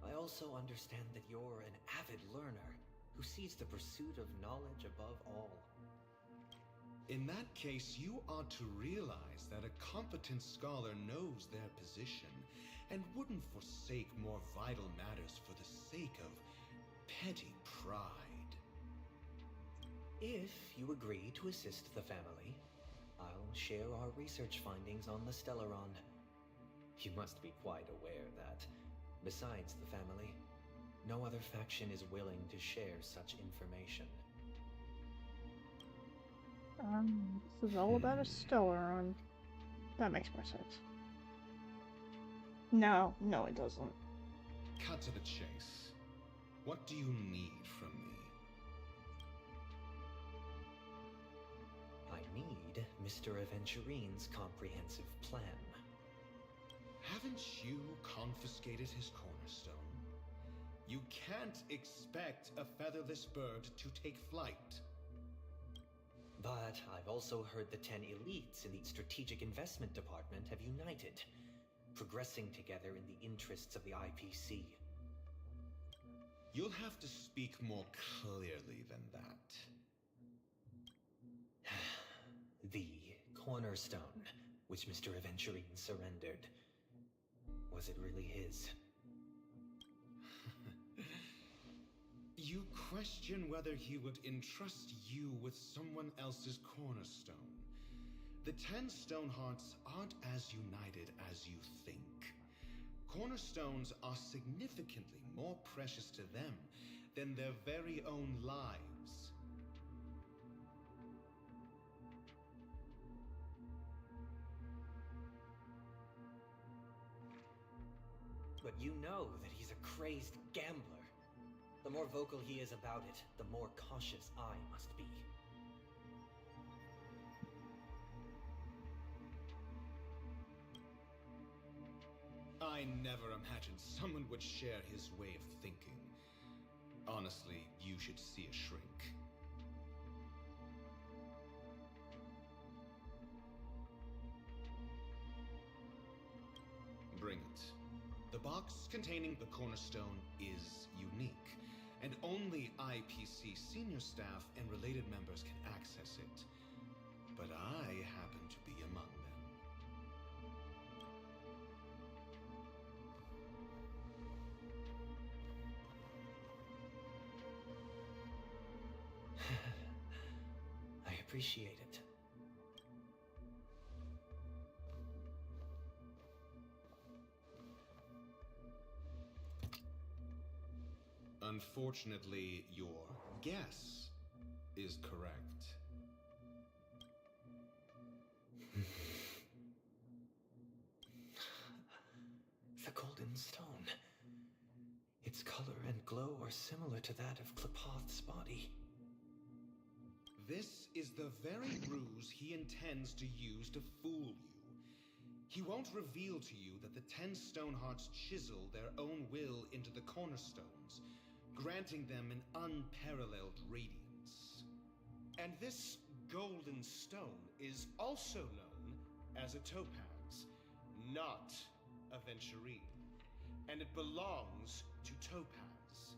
I also understand that you're an avid learner who sees the pursuit of knowledge above all. In that case, you ought to realize that a competent scholar knows their position and wouldn't forsake more vital matters for the sake of petty pride. If you agree to assist the family, I'll share our research findings on the Stellaron. You must be quite aware that, besides the family, no other faction is willing to share such information. This is all about a Stellaron. That makes more sense. No, it doesn't. Cut to the chase. What do you need from me? I need Mr. Aventurine's comprehensive plan. Haven't you confiscated his cornerstone? You can't expect a featherless bird to take flight. But I've also heard the 10 elites in the Strategic Investment Department have united, progressing together in the interests of the IPC. You'll have to speak more clearly than that. The cornerstone, which Mr. Aventurine surrendered. Was it really his? You question whether he would entrust you with someone else's cornerstone. The 10 Stonehearts aren't as united as you think. Cornerstones are significantly more precious to them than their very own lives. But you know that he's a crazed gambler. The more vocal he is about it, the more cautious I must be. I never imagined someone would share his way of thinking. Honestly, you should see a shrink. Bring it. The box containing the cornerstone is unique, and only IPC senior staff and related members can access it. But I happen to be among them. I appreciate it. Unfortunately, your guess is correct. The golden stone. Its color and glow are similar to that of Klepoth's body. This is the very ruse he intends to use to fool you. He won't reveal to you that the 10 Stonehearts chisel their own will into the cornerstones, granting them an unparalleled radiance. And this golden stone is also known as a topaz, not a venturine, and it belongs to Topaz.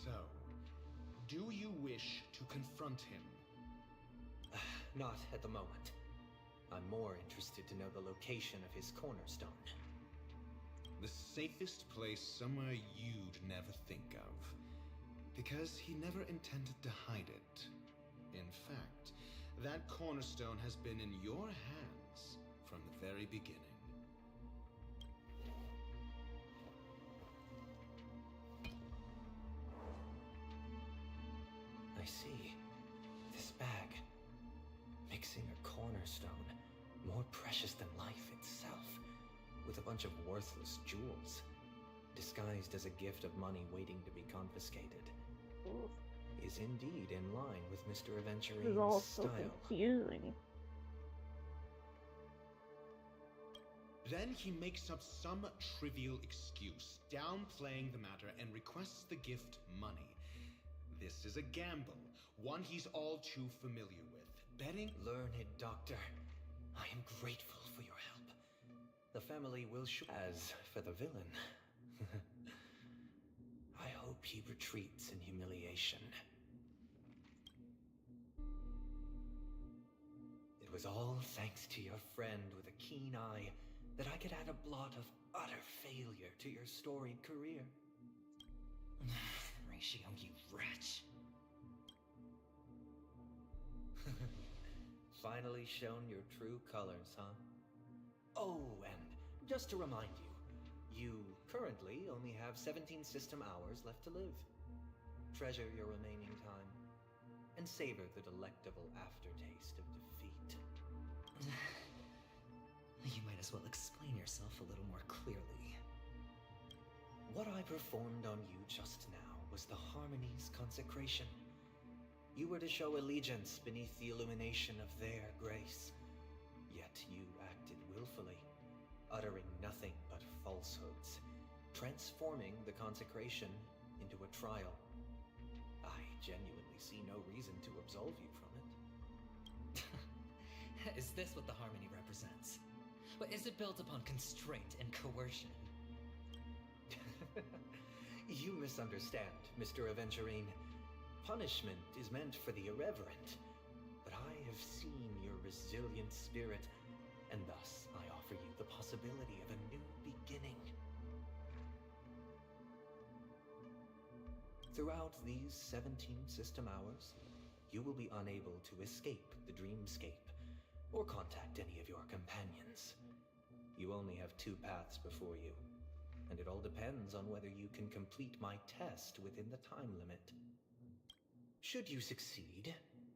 So, do you wish to confront him? Not at the moment. I'm more interested to know the location of his cornerstone. The safest place somewhere you'd never think of. Because he never intended to hide it. In fact, that cornerstone has been in your hands from the very beginning. see. This bag. Mixing a cornerstone, more precious than life itself, with a bunch of worthless jewels, disguised as a gift of money waiting to be confiscated, is indeed in line with Mr. This is Aventurine's all so style. confusing. Then he makes up some trivial excuse, downplaying the matter, and requests the gift money. This is a gamble, one he's all too familiar with. Betting. Learned doctor, I am grateful for your help. The family will show. As for the villain, I hope he retreats in humiliation. It was all thanks to your friend with a keen eye that I could add a blot of utter failure to your storied career. Ratio, you wretch. Finally shown your true colors, huh? Oh, and just to remind you, you currently only have 17 system hours left to live. Treasure your remaining time, and savor the delectable aftertaste of defeat. You might as well explain yourself a little more clearly. What I performed on you just now was the Harmony's consecration. You were to show allegiance beneath the illumination of their grace. Yet you acted willfully, uttering nothing but falsehoods, transforming the consecration into a trial. I genuinely see no reason to absolve you from it. Is this what the Harmony represents? But is it built upon constraint and coercion? You misunderstand, Mr. Aventurine. Punishment is meant for the irreverent, but I have seen your resilient spirit, and thus I offer you the possibility of a new beginning. Throughout these 17 system hours, you will be unable to escape the dreamscape, or contact any of your companions. You only have 2 paths before you, and it all depends on whether you can complete my test within the time limit. Should you succeed,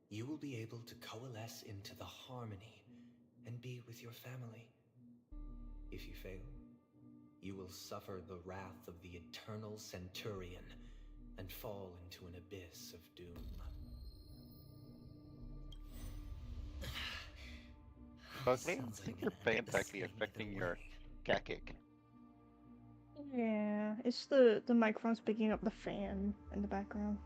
you will be able to coalesce into the Harmony and be with your family. If you fail, you will suffer the wrath of the Eternal Centurion and fall into an abyss of doom. Okay, Sounds I think like your an pain endless actually swing affecting either your way. cacking. Yeah, it's the microphone's picking up the fan in the background.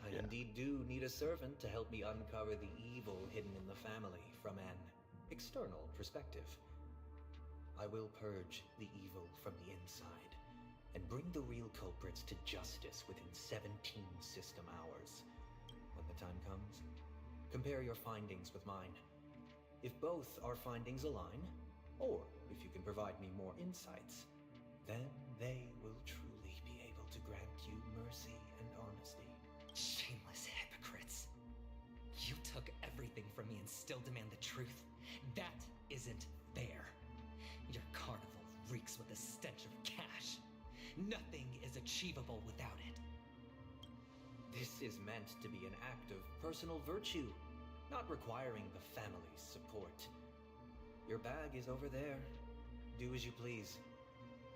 I Yeah. indeed do need a servant to help me uncover the evil hidden in the family from an external perspective. I will purge the evil from the inside and bring the real culprits to justice within 17 system hours. When the time comes, compare your findings with mine. If both our findings align, or if you can provide me more insights, then they will truly be able to grant you mercy and honesty. Shameless hypocrites. You took everything from me and still demand the truth? That isn't fair. Your carnival reeks with the stench of cash. Nothing is achievable without it. This is meant to be an act of personal virtue, not requiring the family's support. Your bag is over there. Do as you please.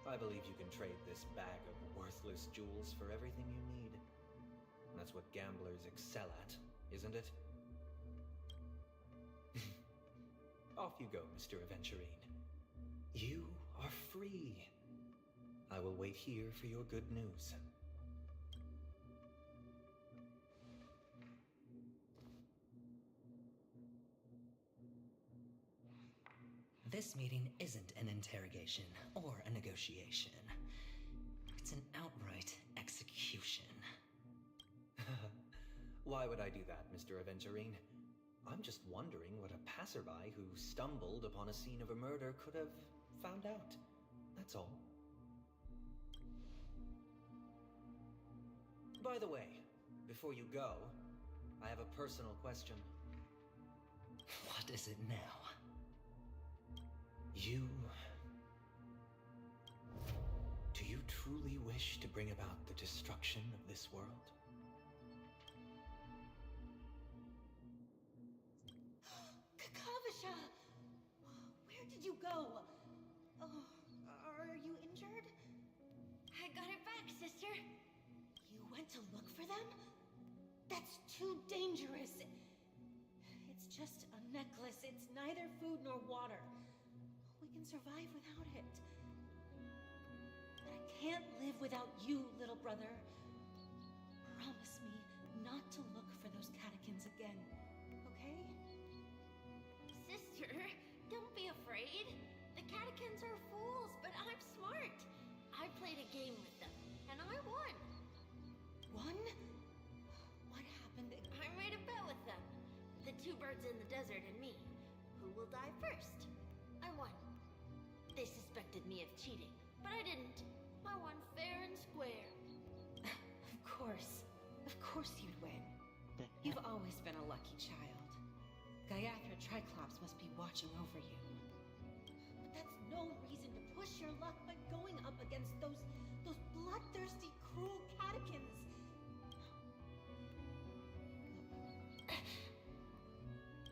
I believe you can trade this bag of worthless jewels for everything you need. That's what gamblers excel at, isn't it? Off you go, Mr. Aventurine. You are free. I will wait here for your good news. This meeting isn't an interrogation or a negotiation. It's an outright execution. Why would I do that, Mr. Aventurine? I'm just wondering what a passerby who stumbled upon a scene of a murder could have found out. That's all. By the way, before you go, I have a personal question. What is it now? Do you truly wish to bring about the destruction of this world? Kakavasha! Where did you go? Oh, are you injured? I got it back, sister. You went to look for them? That's too dangerous. It's just a necklace. It's neither food nor water. We can survive without it. But I can't live without you, little brother. Promise me not to look for those catechins again, okay? Sister, don't be afraid. The catechins are fools, but I'm smart. I played a game with them, and I won. Won? What happened? I made a bet with them. The two birds in the desert and me. Who will die first? I won. They suspected me of cheating, but I didn't. I won fair and square. Of course you'd win. You've always been a lucky child. Gaiathra Triclops must be watching over you. But that's no reason to push your luck by going up against those bloodthirsty, cruel catechins.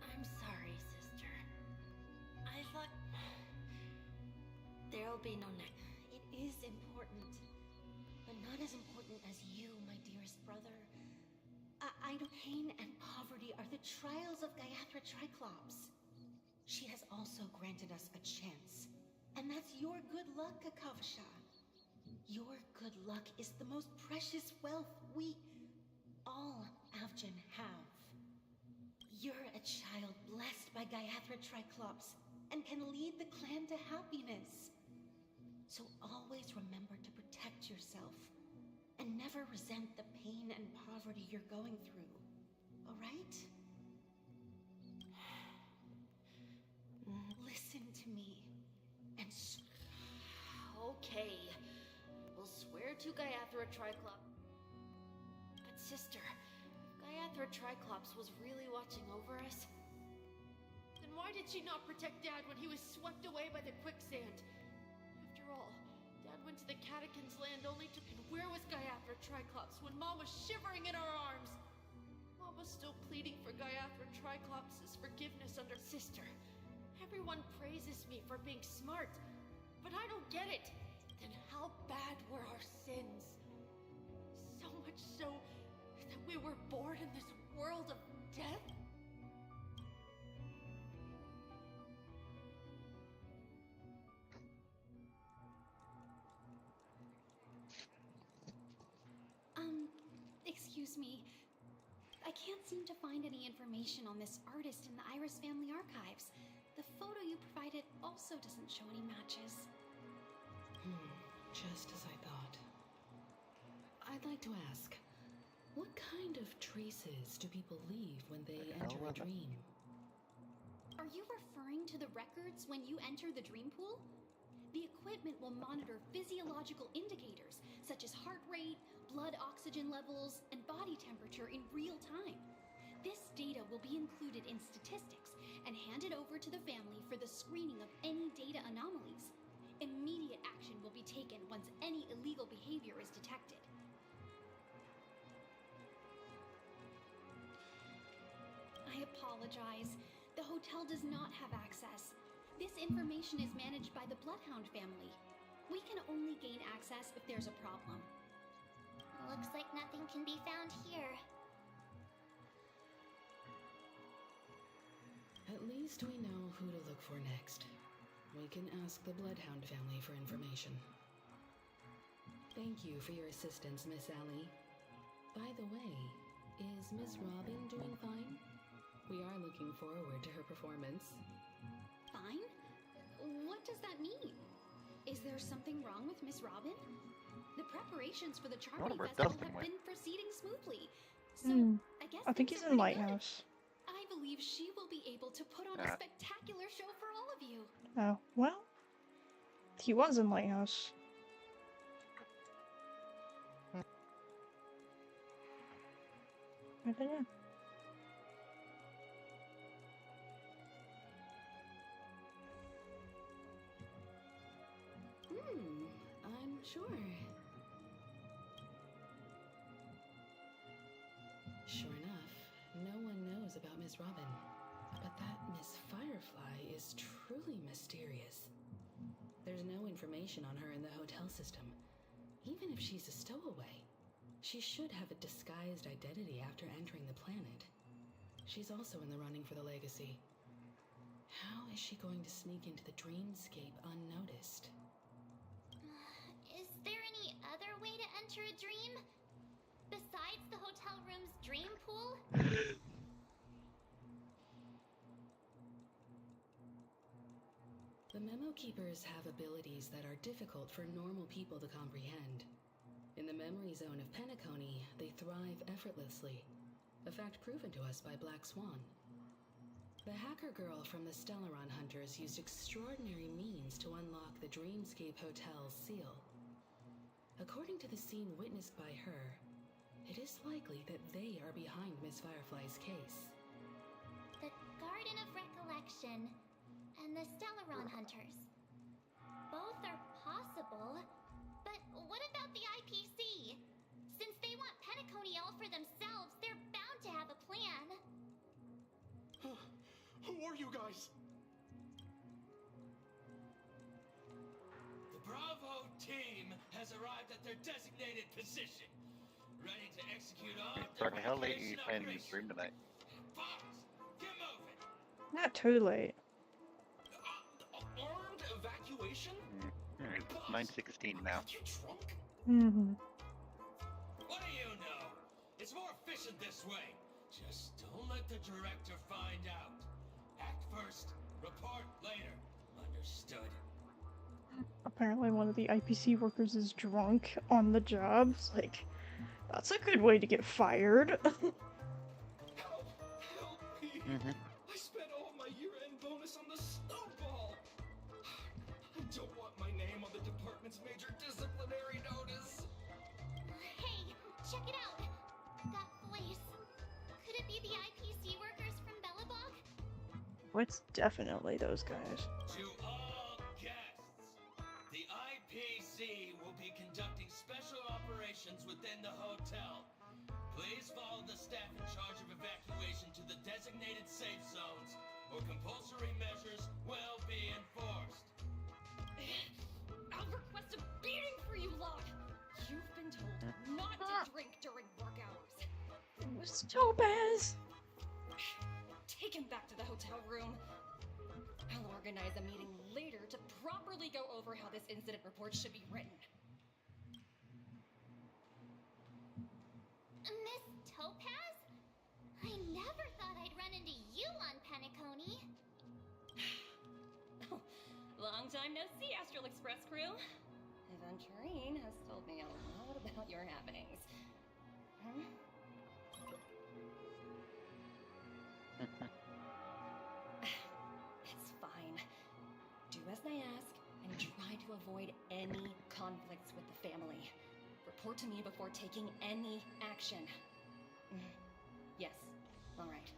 I'm sorry, sister. I thought there'll be no next. It is important, but not as important as you, my dearest brother. I know pain and poverty are the trials of Gaiathra Triclops. She has also granted us a chance, and that's your good luck, Kakavasha. Your good luck is the most precious wealth we, all Avgin, have. You're a child blessed by Gaiathra Triclops and can lead the clan to happiness. So always remember to protect yourself and never resent the pain and poverty you're going through. All right? Listen to me and Okay. We'll swear to Gaiathra Triclops. But sister, if Gaiathra Triclops was really watching over us, then why did she not protect Dad when he was swept away by the quicksand? After all, Dad went to the Catechins' land only to... And where was Gaiathra Triclops when Mom was shivering in our arms? Mom was still pleading for Gaiathra Triclops' forgiveness under... Sister, everyone praises me for being smart, but I don't get it. Then how bad were our sins? So much so that we were born in this world of death? Excuse me. I can't seem to find any information on this artist in the Iris family archives. The photo you provided also doesn't show any matches. Just as I thought. I'd like to ask, what kind of traces do people leave when they enter a dream? Are you referring to the records when you enter the dream pool? The equipment will monitor physiological indicators such as heart rate, blood oxygen levels, and body temperature in real time. This data will be included in statistics and handed over to the family for the screening of any data anomalies. Immediate action will be taken once any illegal behavior is detected. I apologize. The hotel does not have access. This information is managed by the Bloodhound family. We can only gain access if there's a problem. Looks like nothing can be found here. At least we know who to look for next. We can ask the Bloodhound family for information. Thank you for your assistance, Miss Allie. By the way, is Miss Robin doing fine? We are looking forward to her performance. Fine? What does that mean? Is there something wrong with Miss Robin? The preparations for the Charming Festival have been proceeding smoothly. So, I think he's in Lighthouse. I believe she will be able to put on a spectacular show for all of you. Oh, well. He was in Lighthouse. I don't know. I'm sure. Miss Robin, but that Miss Firefly is truly mysterious. There's no information on her in the hotel system. Even if she's a stowaway, she should have a disguised identity after entering the planet. She's also in the running for the legacy. How is she going to sneak into the dreamscape unnoticed? Is there any other way to enter a dream? Besides the hotel room's dream pool? The Memo Keepers have abilities that are difficult for normal people to comprehend. In the memory zone of Penacony, they thrive effortlessly, a fact proven to us by Black Swan. The hacker girl from the Stellaron Hunters used extraordinary means to unlock the Dreamscape Hotel's seal. According to the scene witnessed by her, it is likely that they are behind Miss Firefly's case. The Garden of Recollection and the Stellaron Hunters. Both are possible, but what about the IPC? Since they want Penacony all for themselves, they're bound to have a plan. Who are you guys? The Bravo team has arrived at their designated position, ready to execute all Sorry, how late are you planning to stream tonight? Fox, get moving! Not too late. Armed evacuation? It's 9:16 now. Are you drunk? Mm-hmm. What do you know? It's more efficient this way. Just don't let the director find out. Act first, report later. Understood? Apparently one of the IPC workers is drunk on the job. It's like, that's a good way to get fired. Help me! I spent all my year-end bonus on the snowball! I don't want my name on the department's major disciplinary notice! Hey, check it out! That voice. Could it be the IPC workers from Bellabog? It's definitely those guys. To all guests, the IPC will be conducting special operations within the hotel. Please follow the staff in charge of evacuation to the designated safe zones, or compulsory measures will be enforced. I'll request a beating for you lot! You've been told not to drink during work hours. Miss Topaz! Take him back to the hotel room. I'll organize a meeting later to properly go over how this incident report should be written. Miss Topaz? I never thought I'd run into you on Penacony. Long time no see, Astral Express crew. Aventurine has told me a lot about your happenings. It's fine. Do as I ask and try to avoid any conflicts with the family. Report to me before taking any action. Yes, all right.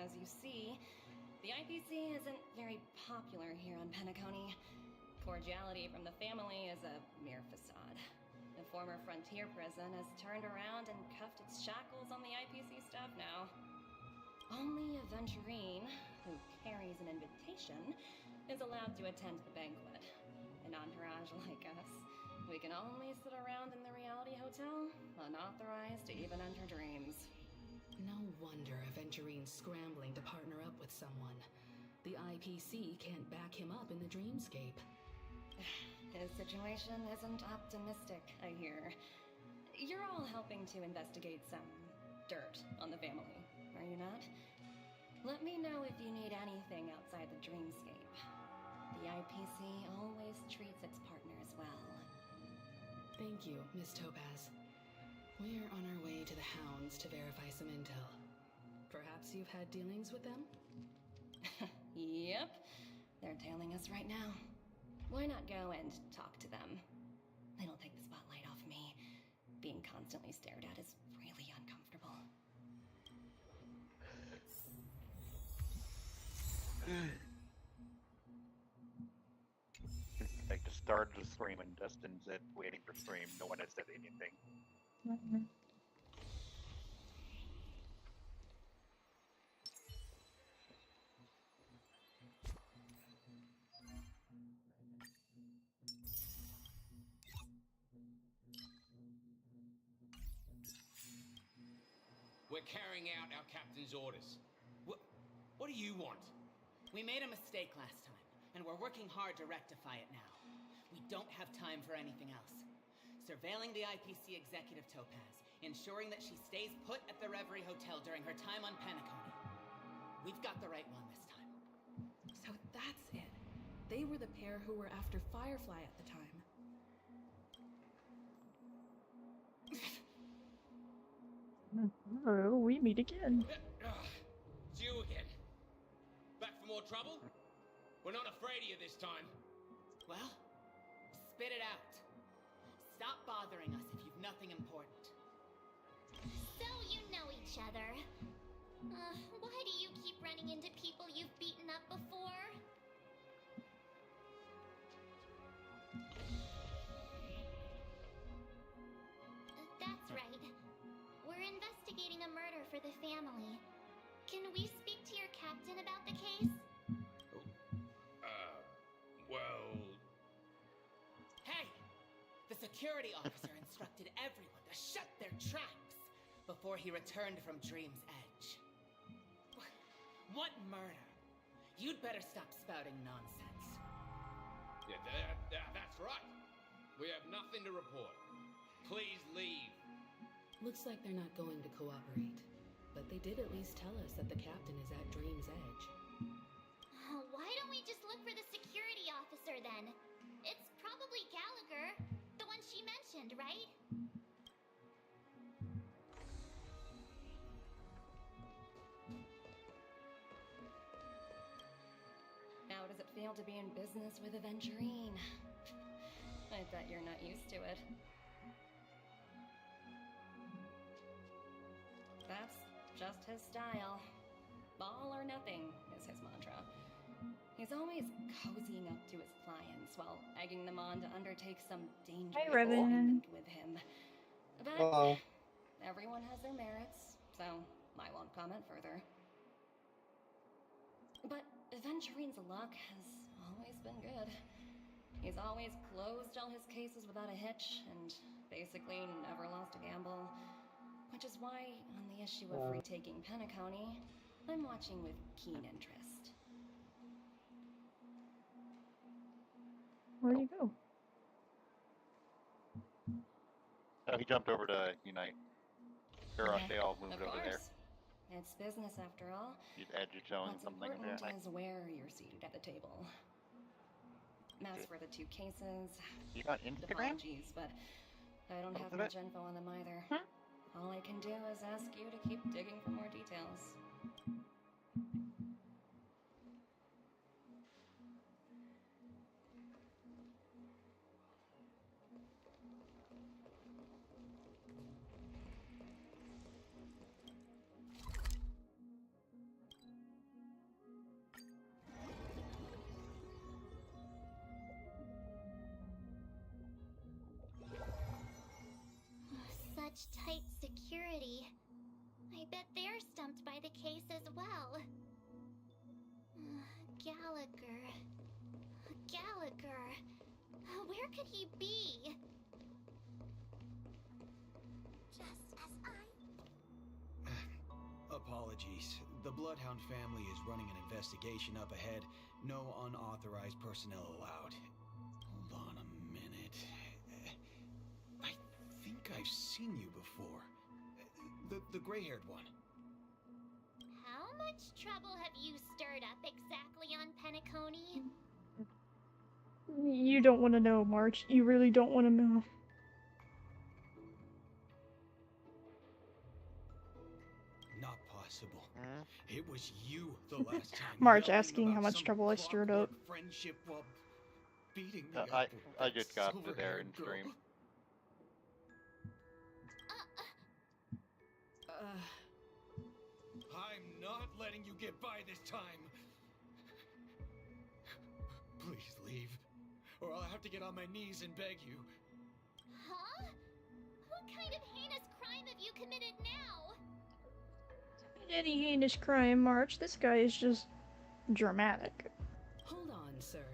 As you see, the IPC isn't very popular here on Penacony. Cordiality from the family is a mere facade. The former frontier prison has turned around and cuffed its shackles on the IPC staff now. Only Aventurine, who carries an invitation, is allowed to attend the banquet. An entourage like us, we can only sit around in the reality hotel, unauthorized to even enter dreams. No wonder Aventurine's scrambling to partner up with someone. The IPC can't back him up in the dreamscape. His situation isn't optimistic, I hear. You're all helping to investigate some dirt on the family, are you not? Let me know if you need anything outside the dreamscape. The IPC always treats its partners well. Thank you, Miss Topaz. We're on our way to the Hounds to verify some intel. Perhaps you've had dealings with them? Yep. They're tailing us right now. Why not go and talk to them? It'll take the spotlight off me. Being constantly stared at is really uncomfortable. Like the start of the stream and Dustin said waiting for stream, no one has said anything. carrying out our captain's orders. What do you want? We made a mistake last time, and we're working hard to rectify it now. We don't have time for anything else. Surveilling the IPC executive Topaz, ensuring that she stays put at the Reverie Hotel during her time on Penacony. We've got the right one this time. So that's it. They were the pair who were after Firefly at the time. Oh, we meet again. It's you again. Back for more trouble? We're not afraid of you this time. Well, spit it out. Stop bothering us if you've nothing important. So you know each other. Why do you keep running into people you've beaten up before? That's right. We're investigating a murder for the family. Can we speak to your captain about the case? Well... Hey! The security officer instructed everyone to shut their traps before he returned from Dream's Edge. What murder? You'd better stop spouting nonsense. Yeah, that's right. We have nothing to report. Please leave. Looks like they're not going to cooperate. But they did at least tell us that the captain is at Dream's Edge. Why don't we just look for the security officer then? It's probably Gallagher, the one she mentioned, right? How does it feel to be in business with Aventurine? I bet you're not used to it. That's just his style. All or nothing is his mantra. He's always cozying up to his clients while egging them on to undertake some dangerous assignment with him. But everyone has their merits, so I won't comment further. But Aventurine's luck has always been good. He's always closed all his cases without a hitch, and basically never lost a gamble. Which is why, on the issue of retaking Penacony, I'm watching with keen interest. Where'd he go? Oh, he jumped over to Unite. They all moved over there. It's business after all. He's edge-showing What's something important there. is where you're seated at the table. As for the two cases, You got Instagram? apologies, but I don't have much info on them either. All I can do is ask you to keep digging for more details. Such tight security. I bet they're stumped by the case as well. Gallagher. Where could he be? Just as Apologies. The Bloodhound family is running an investigation up ahead. No unauthorized personnel allowed. Hold on a minute. I think I've seen you before. The gray-haired one. How much trouble have you stirred up exactly on Penacony? You don't want to know, March. You really don't want to know. Not possible. It was you the last time. March yelling asking how about much some trouble I stirred up. friendship while beating me up I with just that got to there in silver-haired stream. I'm not letting you get by this time. Please leave, or I'll have to get on my knees and beg you. Huh? What kind of heinous crime have you committed now? Any heinous crime, March. This guy is just dramatic. Hold on, sir.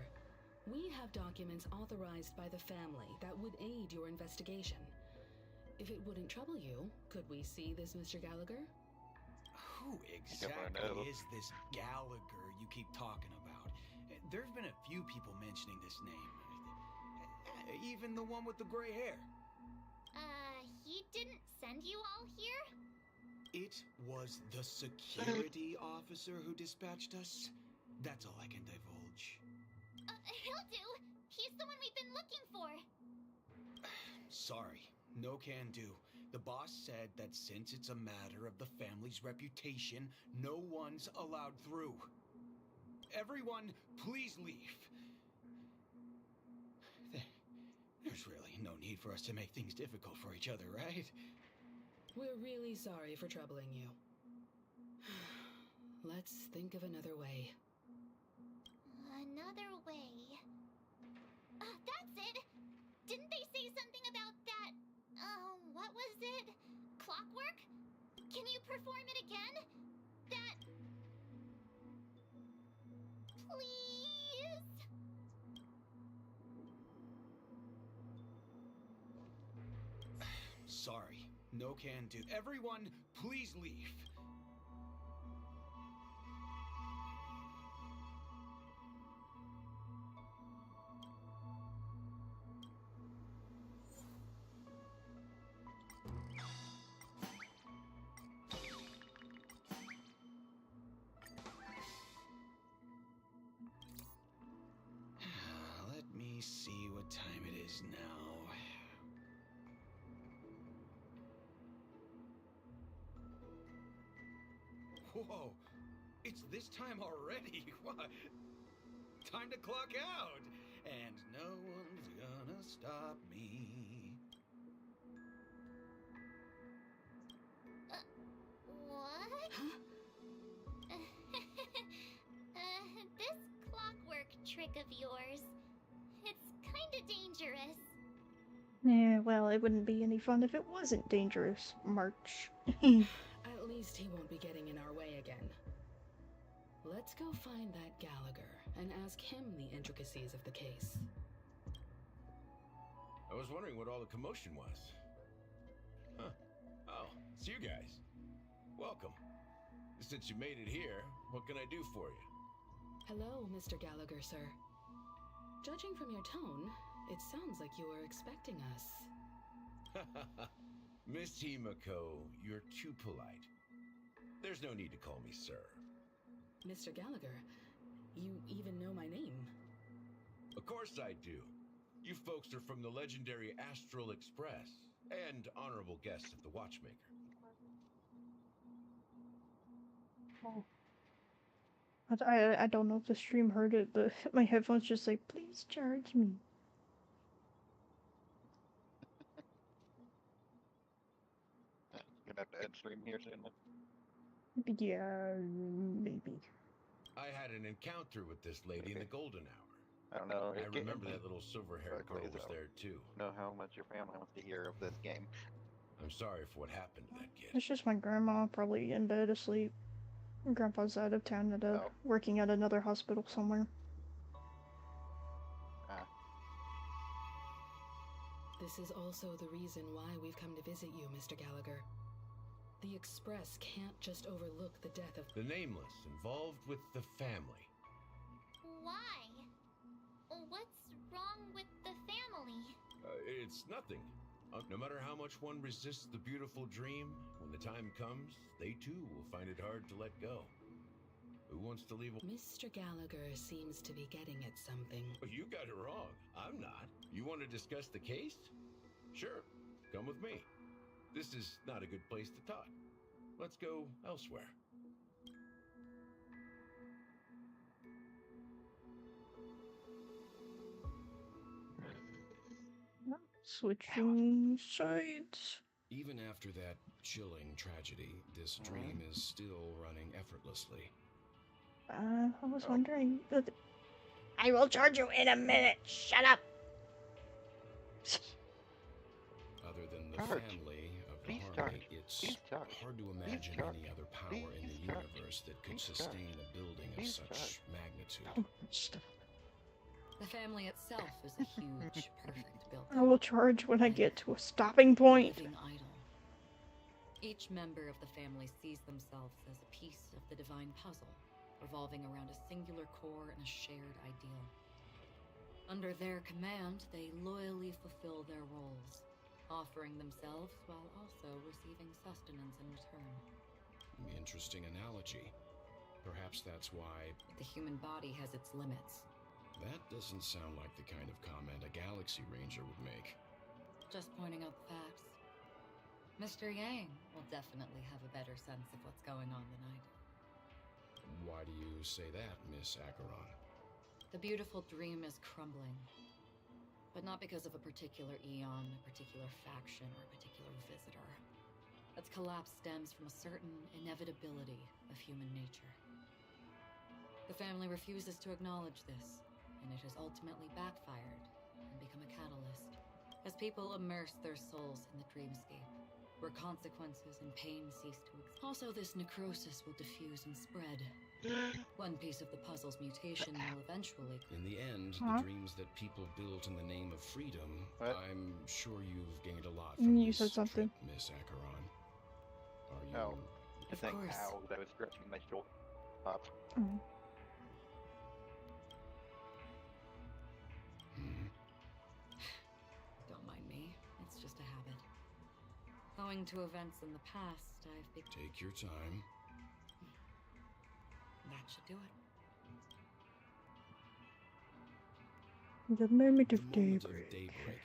We have documents authorized by the family that would aid your investigation. If it wouldn't trouble you, could we see this Mr. Gallagher? Who exactly is this Gallagher you keep talking about? There's been a few people mentioning this name. Even the one with the gray hair. He didn't send you all here? It was the security officer who dispatched us. That's all I can divulge. He'll do. He's the one we've been looking for. Sorry, no can do. The boss said that since it's a matter of the family's reputation, no one's allowed through. Everyone, please leave. There's really no need for us to make things difficult for each other, right? We're really sorry for troubling you. Let's think of another way. Another way. That's it! Didn't they say something about that? What was it? Clockwork? Can you perform it again? That... Please? Sorry, no can do. Everyone, please leave. Let me see what time it is now. Whoa, it's this time already. What? Time to clock out. And no one's gonna stop me. What? This clockwork trick of yours, it's kinda dangerous. Yeah, well, it wouldn't be any fun if it wasn't dangerous, March. At least he won't be getting in our way again. Let's go find that Gallagher and ask him the intricacies of the case. I was wondering what all the commotion was. Huh. Oh, it's you guys. Welcome. Since you made it here, what can I do for you? Hello, Mr. Gallagher, sir. Judging from your tone, it sounds like you were expecting us. Miss Himiko, you're too polite. There's no need to call me sir. Mr. Gallagher, you even know my name. Of course I do. You folks are from the legendary Astral Express and honorable guests of the Watchmaker. Oh. I don't know if the stream heard it, but my headphones just say, please charge me. Gonna have to end stream here soon. Yeah, maybe. I had an encounter with this lady in the golden hour. I don't know. I remember that little silver-haired girl was there too. Know how much your family wants to hear of this game. I'm sorry for what happened to that kid. It's just my grandma, probably in bed asleep. Grandpa's out of town working at another hospital somewhere. This is also the reason why we've come to visit you, Mr. Gallagher. The Express can't just overlook the death of the Nameless involved with the family. Why? What's wrong with the family? It's nothing. No matter how much one resists the beautiful dream, when the time comes, they too will find it hard to let go. Who wants to leave? Mr. Gallagher seems to be getting at something. You got it wrong. I'm not. You want to discuss the case? Sure. Come with me. This is not a good place to talk. Let's go elsewhere. Switching sides. Even after that chilling tragedy, this dream is still running effortlessly. I was wondering. I will charge you in a minute. Shut up. Other than the family of the Harmony, it's hard to imagine any other power in the universe that could sustain a building of such magnitude. The family itself is a huge, perfect building. I will charge when I get to a stopping point. Living idol. Each member of the family sees themselves as a piece of the divine puzzle, revolving around a singular core and a shared ideal. Under their command, they loyally fulfill their roles, offering themselves while also receiving sustenance in return. Interesting analogy. Perhaps that's why... The human body has its limits. That doesn't sound like the kind of comment a Galaxy Ranger would make. Just pointing out the facts. Mr. Yang will definitely have a better sense of what's going on than I do. Why do you say that, Miss Acheron? The beautiful dream is crumbling. But not because of a particular eon, a particular faction, or a particular visitor. Its collapse stems from a certain inevitability of human nature. The family refuses to acknowledge this, and it has ultimately backfired and become a catalyst. As people immerse their souls in the dreamscape, where consequences and pain cease to exist. Also, this necrosis will diffuse and spread. One piece of the puzzle's mutation will eventually... In the end, the dreams that people built in the name of freedom, I'm sure you've gained a lot from You this said something. trip, Miss Acheron. Are you... No. I Of think course. how that was stretching my shoulder up. Mm. Don't mind me. It's just a habit. Owing to events in the past, I've been... Take your time. That should do it. The moment of The moment daybreak. of daybreak.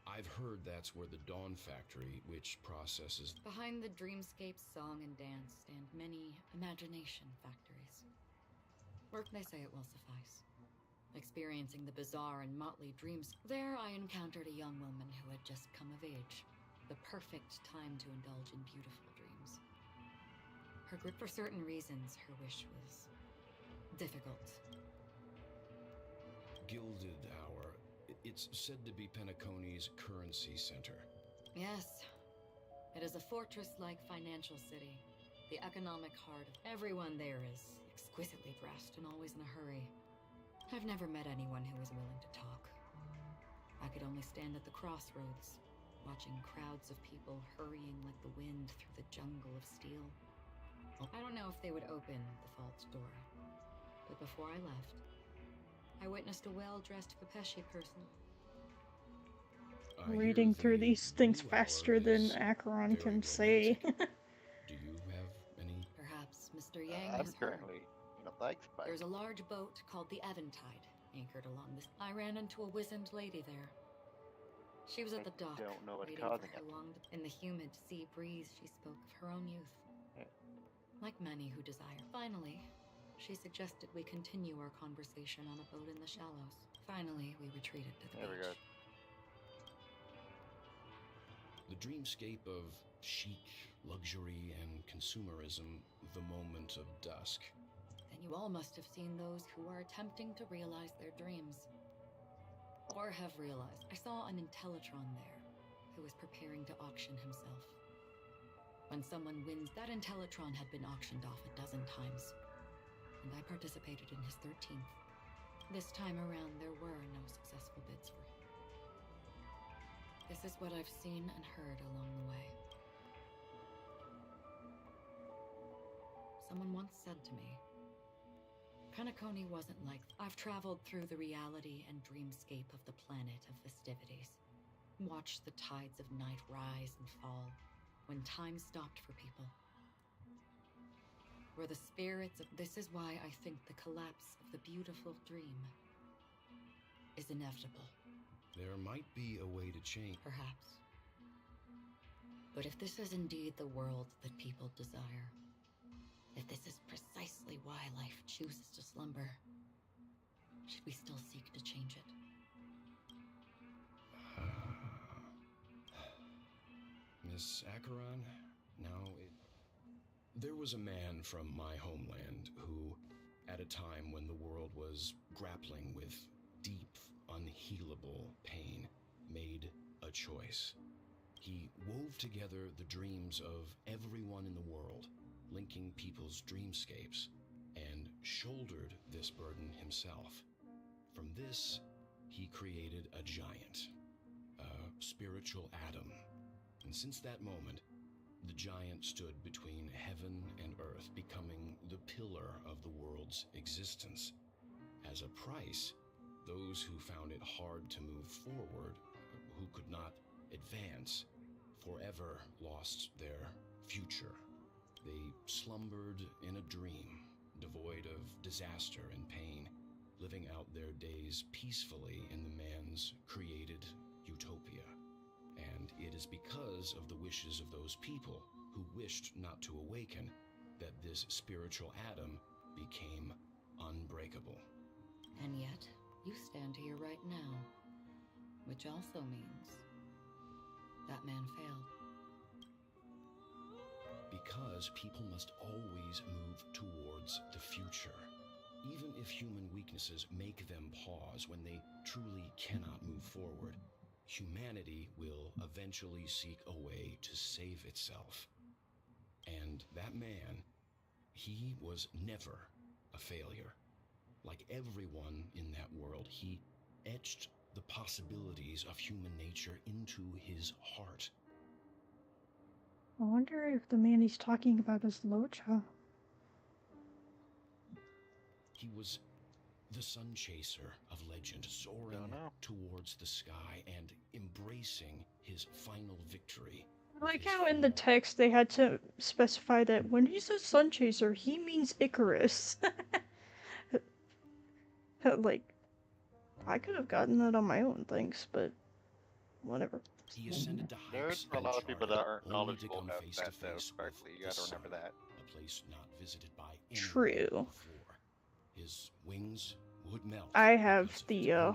I've heard that's where the Dawn Factory, which processes... Behind the dreamscape song and dance stand many imagination factories. Work they say it will suffice. Experiencing the bizarre and motley dreams, there I encountered a young woman who had just come of age. The perfect time to indulge in beautiful dreams. For certain reasons, her wish was difficult. Gilded Hour. It's said to be Penacony's currency center. Yes. It is a fortress-like financial city. The economic heart of everyone there is exquisitely dressed and always in a hurry. I've never met anyone who was willing to talk. I could only stand at the crossroads, watching crowds of people hurrying like the wind through the jungle of steel. I don't know if they would open the vault's door, but before I left, I witnessed a well-dressed Pepeshi person. Reading through these things faster than Acheron can say. Do you have any? Perhaps Mr. Yang I'm has heard. currently in a lag spike. There's a large boat called the Eventide anchored along this. I ran into a wizened lady there. She was at the dock, don't know what's waiting for causing her it. in the humid sea breeze. She spoke of her own youth. Yeah. Like many who desire. Finally, she suggested we continue our conversation on a boat in the shallows. Finally, we retreated to the There we beach. go. The dreamscape of chic, luxury, and consumerism, the moment of dusk. Then you all must have seen those who are attempting to realize their dreams. Or have realized. I saw an Intellitron there, who was preparing to auction himself. When someone wins, that Intellitron had been auctioned off 12 times, and I participated in his 13th. This time around, there were no successful bids for him. This is what I've seen and heard along the way. Someone once said to me, Penacony wasn't like... I've traveled through the reality and dreamscape of the planet of festivities. Watched the tides of night rise and fall when time stopped for people. Where the spirits of... This is why I think the collapse of the beautiful dream is inevitable. There might be a way to change. Perhaps. But if this is indeed the world that people desire, if this is precisely why life chooses to slumber, should we still seek to change it? Miss Acheron, there was a man from my homeland who, at a time when the world was grappling with deep, unhealable pain, made a choice. He wove together the dreams of everyone in the world, linking people's dreamscapes, and shouldered this burden himself. From this, he created a giant, a spiritual atom. And since that moment, the giant stood between heaven and earth, becoming the pillar of the world's existence. As a price, those who found it hard to move forward, who could not advance, forever lost their future. They slumbered in a dream, devoid of disaster and pain, living out their days peacefully in the man's created utopia. And it is because of the wishes of those people who wished not to awaken that this spiritual atom became unbreakable. And yet, you stand here right now, which also means that man failed. Because people must always move towards the future. Even if human weaknesses make them pause when they truly cannot move forward, humanity will eventually seek a way to save itself. And that man, he was never a failure. Like everyone in that world, he etched the possibilities of human nature into his heart. I wonder if the man he's talking about is Locha. He was the sun chaser of legend, soaring towards the sky and embracing his final victory. I like how in the text they had to specify that when he says sun chaser, he means Icarus. Like, I could have gotten that on my own, thanks, but whatever. He ascended to high There's a lot of people that aren't knowledgeable about that, though, Sparkly. You gotta remember that. A place not visited by anyone True. before. His wings would melt. I have the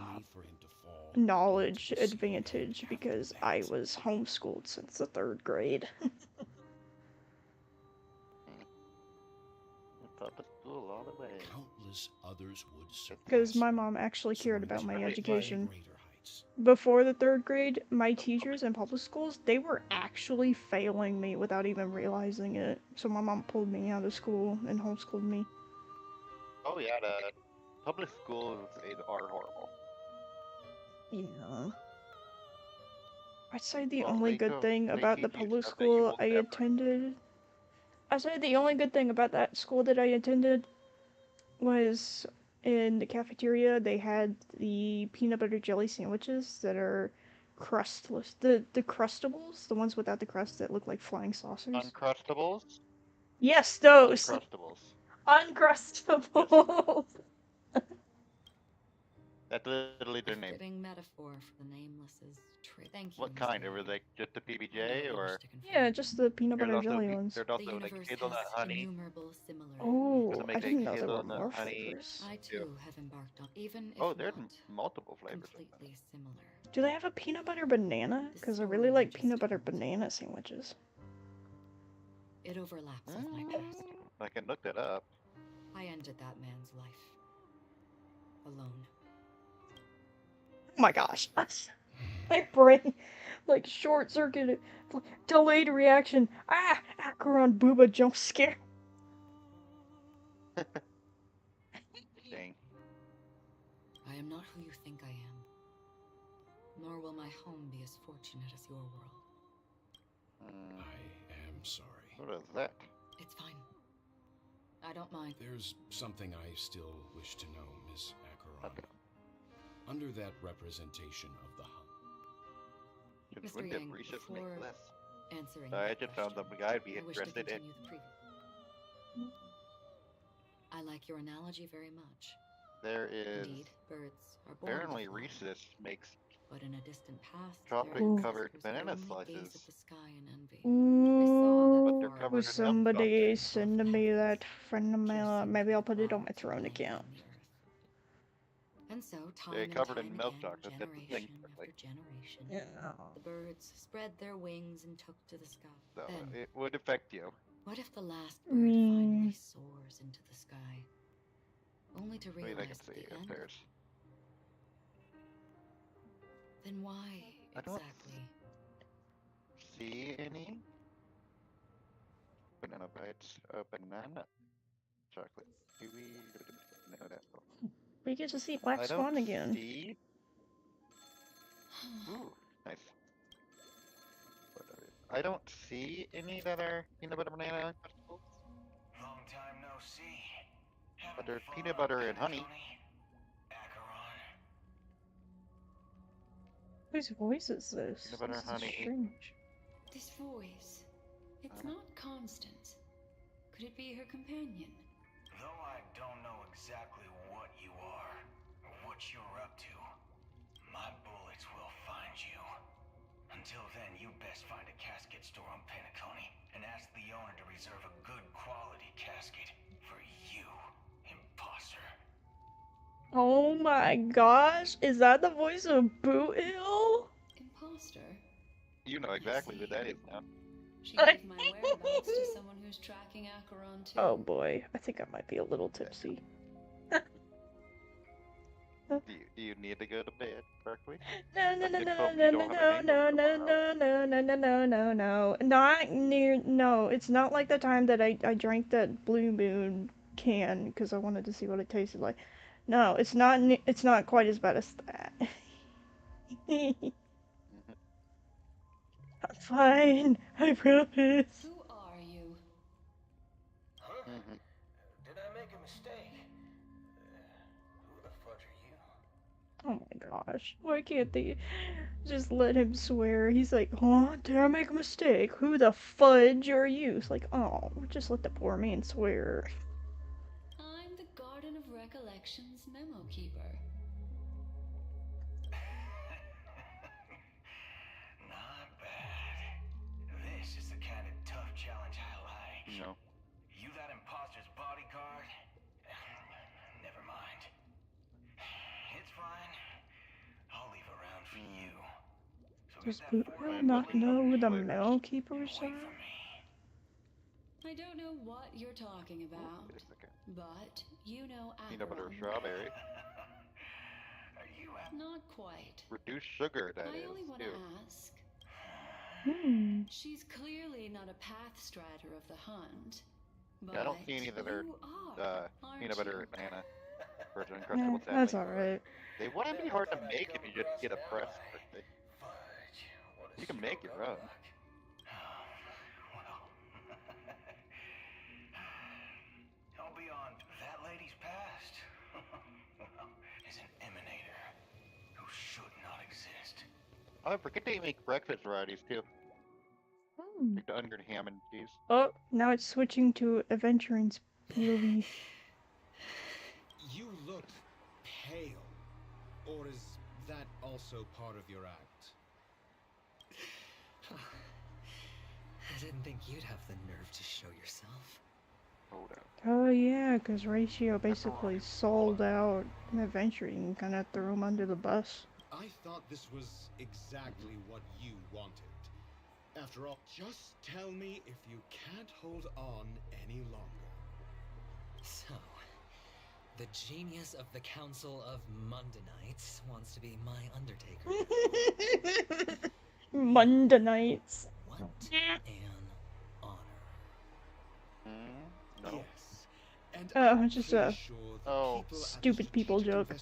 knowledge advantage because I was homeschooled since the 3rd grade. Countless others would Because my mom actually cared about my education. Before the 3rd grade, my teachers in public schools, they were actually failing me without even realizing it. So my mom pulled me out of school and homeschooled me. Oh yeah, the public schools are horrible. Yeah. I'd say the only good thing about the public school I attended... I'd say the only good thing about that school that I attended was in the cafeteria they had the peanut butter jelly sandwiches that are crustless. The Crustables, the ones without the crust that look like flying saucers. Uncrustables? Yes, those! Uncrustables. Uncrustables! That's literally their name. Fitting metaphor for the nameless's trait. Thank you. What kind? Were they just the PBJ or? Yeah, just the peanut butter There's also, jelly ones. There's also like hazelnut honey. Oh, Make I didn't know like there were hazelnut more honey. flavors. I too have embarked on even if Oh, there's not multiple flavors. completely similar. Do they have a peanut butter banana? Because I really like peanut butter banana sandwiches. It overlaps with my past. I can look that up. I ended that man's life. Alone. Oh my gosh. My brain, like, short-circuited, delayed reaction. Ah! Acheron Booba jump scare. Dang. I am not who you think I am. Nor will my home be as fortunate as your world. I am sorry. What is that? It's fine. I don't mind. There's something I still wish to know, Miss Acheron. Under that representation of the hum. Just Mr. wouldn't it Yang, research make before less? answering I that just found question, something I'd be I wish to interested in. continue the previous. I like your analogy very much. There is Indeed, birds are born apparently to fly. Reese's makes But in a distant past, chocolate-covered banana slices. at the sky in envy. Ooh, covered in milk somebody send me that friend of mine. Maybe I'll put it on my Throne account. And so, time They're and covered time in milk again, chocolate. That's the thing. generation after generation, Yeah. the birds spread their wings and took to the sky. So Then, it would affect you. what if the last bird finally soars into the sky, only to Wait, I realize can at see the it. end? There's. Then why I don't exactly? see any banana bites. Banana chocolate. Kiwi. No, that's all. We get to see Black I Swan don't again. see. Ooh, nice. I don't see any that are peanut butter banana uncrustables. Long time no see. But there's peanut butter and honey. Whose voice is this? Peanut butter, This is honey. strange. This voice. It's not constant. Could it be her companion? Though I don't know exactly what you are, or what you're up to, my bullets will find you. Until then, you best find a casket store on Penacony and ask the owner to reserve a good quality casket for you, imposter. Oh my gosh, is that the voice of Bootil? Imposter? You know exactly who that is now. She gave my whereabouts to someone who's tracking Acheron too. Oh boy, I think I might be a little tipsy. Do you need to go to bed, Berkeley? No, no, I no, just no, hope no, you no, don't have a no, hangover no, tomorrow. no, no, no, no, no, no. Not near. No, it's not like the time that I drank that Blue Moon can because I wanted to see what it tasted like. No, it's not. It's not quite as bad as that. I'm fine. I promise. Who are you? Huh? Did I make a mistake? Who the fudge are you? Oh my gosh. Why can't they just let him swear? He's like, huh? Did I make a mistake? Who the fudge are you? It's like, oh, just let the poor man swear. I'm the Garden of Recollections memo keeper. Not bad. This is the kind of tough challenge I like. No. You that imposter's bodyguard? Never mind. It's fine. I'll leave a round for you. So Does get that Bootil not know who the mail keepers are? I don't know what you're talking about, but you know Peanut butter Acheron. strawberry. Not quite. Reduced sugar, that I is, only want to too. ask. She's clearly not a path strider of the hunt. But Yeah, I don't see any that are you are, peanut butter and banana version Yeah, uncrustables. that's alright. They wouldn't be hard to make if you just get a press. You can make your own. I'll be on that lady's past. Is an emanator who should not exist. Oh, I forget they make breakfast varieties too. Like the onion ham and cheese. Oh, now it's switching to Aventuring's POV. You look pale. Or is that also part of your act? I didn't think you'd have the nerve to show yourself. Hold up. Oh yeah, because Ratio basically sold out Aventuring and kind of threw him under the bus. I thought this was exactly what you wanted. After all, just tell me if you can't hold on any longer. So, the genius of the Council of Mundanites wants to be my undertaker. Mundanites. What an honor. No. Yes. And Oh, just a Oh. stupid people joke.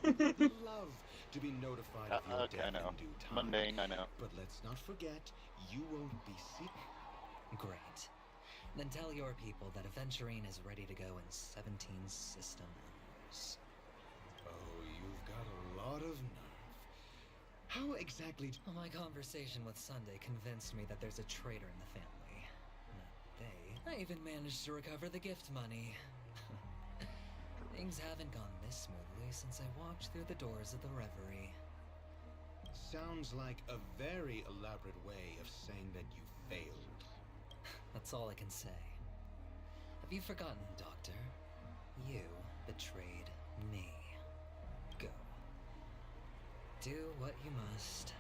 would love to be notified of your Okay, I death know. in due time. Mundane, I know. But let's not forget, you won't be Great. Then tell your people that Aventurine is ready to go in 17 system hours. Oh, you've got a lot of nerve. How exactly? Well, my conversation with Sunday convinced me that there's a traitor in the family. I even managed to recover the gift money. Things haven't gone this smoothly since I walked through the doors of the Reverie. Sounds like a very elaborate way of saying that you failed. That's all I can say. Have you forgotten, Doctor? You betrayed me. Go. Do what you must.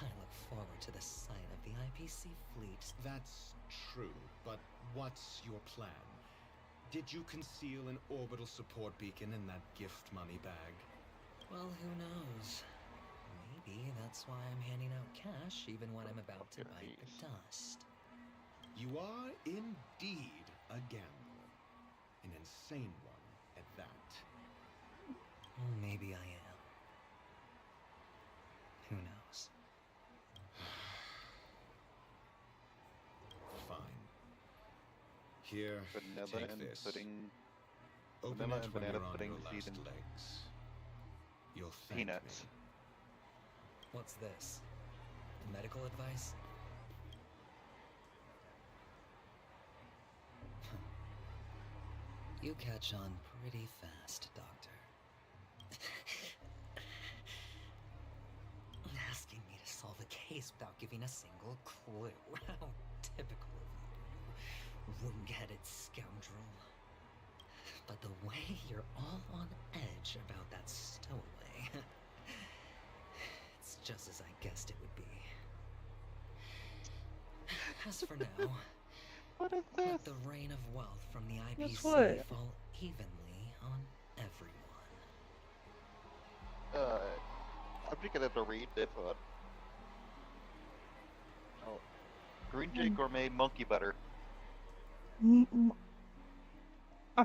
I look forward to the sight of the IPC fleet. That's true, but what's your plan? Did you conceal an orbital support beacon in that gift money bag? Well, who knows? Maybe that's why I'm handing out cash even when I'm about to bite the dust. You are indeed a gambler. An insane one at that. Maybe I am. Who knows? Here, Vanilla take and this. pudding. Open Vanilla it and when banana you're on pudding your last seasoned legs. You'll thank peanuts. me. What's this? Medical advice? You catch on pretty fast, Doctor. Asking me to solve a case without giving a single clue. How typical of you, ring-headed scoundrel. But the way you're all on edge about that stowaway, it's just as I guessed it would be. As for now, what is this? Let the rain of wealth from the IPC Guess what? fall evenly on everyone. I'm just gonna have to read this one. Oh. Green Jay Gourmet Monkey Butter. I'm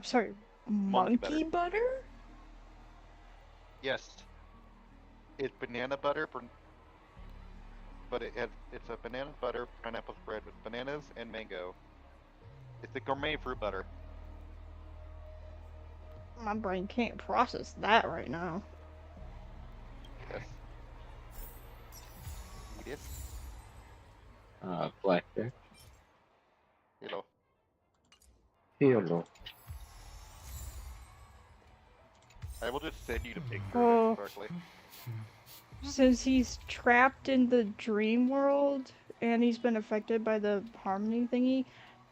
sorry, monkey butter? Yes. It's banana butter, but it's a banana butter pineapple spread with bananas and mango. It's the gourmet fruit butter. My brain can't process that right now. Yes. Eat it. Blackjack. Hello. Hello. I will just send you to pick Oh. correctly. Since he's trapped in the dream world and he's been affected by the harmony thingy,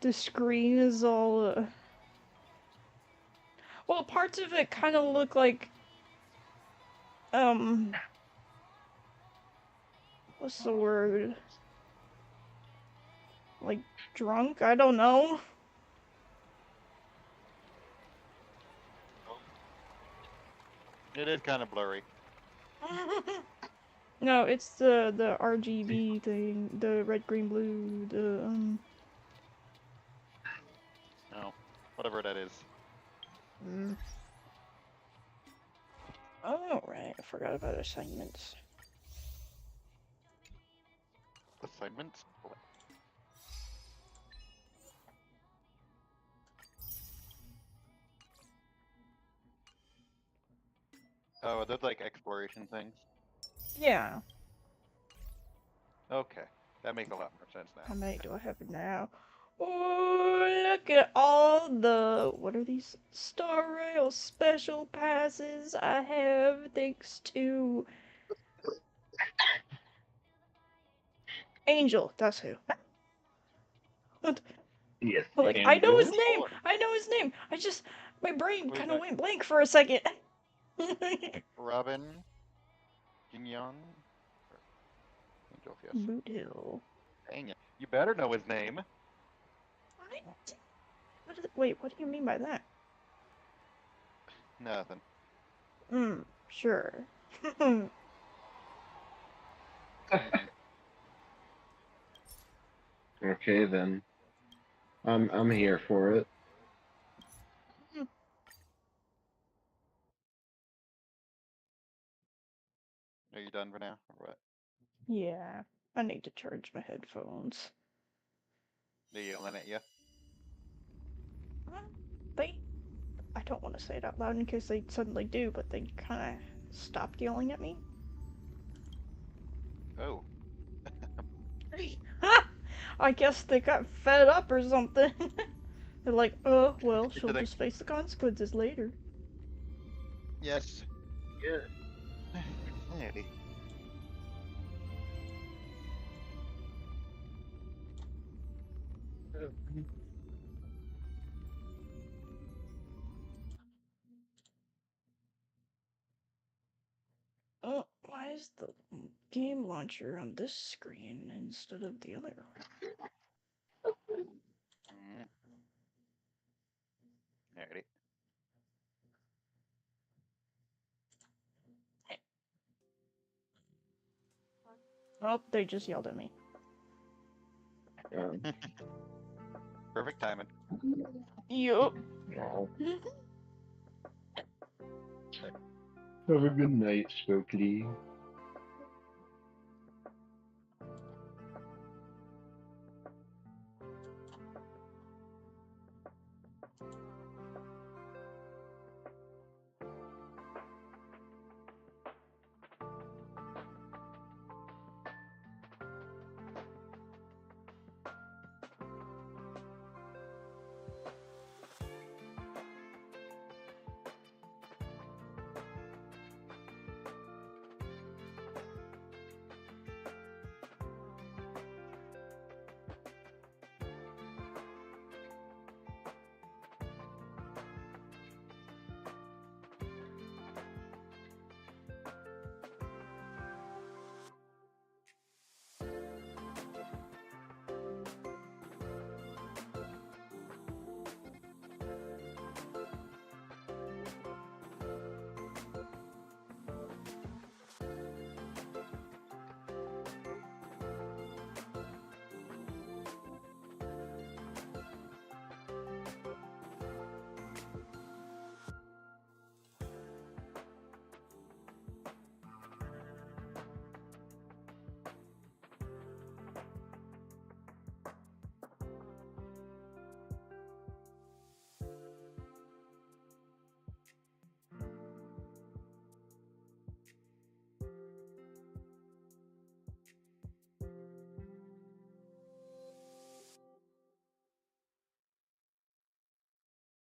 the screen is all. Well, parts of it kind of look like. What's the word? Like drunk? I don't know. It is kind of blurry. No, it's the RGB thing, the red, green, blue, the No, whatever that is. Oh right, I forgot about assignments. Assignments? Oh, are those like exploration things? Yeah. Okay, that makes a lot more sense now. How many do I have now? Oh, look at all the, what are these? Star Rail special passes I have thanks to Angel, that's who. Yes, Like, I know his Angel. name! I know his name! I just, my brain Wait, kind no. of went blank for a second. Robin, Jinyon, Angel, yes. Boot Hill. Dang it. You better know his name. Wait, what do you mean by that? Nothing. Sure. Okay then. I'm here for it. Are you done for now, or what? Yeah, I need to charge my headphones. They're yelling at you. I don't want to say it out loud in case they suddenly do, but they kind of stopped yelling at me. Oh. I guess they got fed up or something. They're like, oh, well, she'll Did I- just face the consequences later. Yes. Yeah. Alrighty. Oh, why is the game launcher on this screen instead of the other one? Alrighty. Oh, they just yelled at me. Perfect timing. Yup. No. Have a good night, Spokely.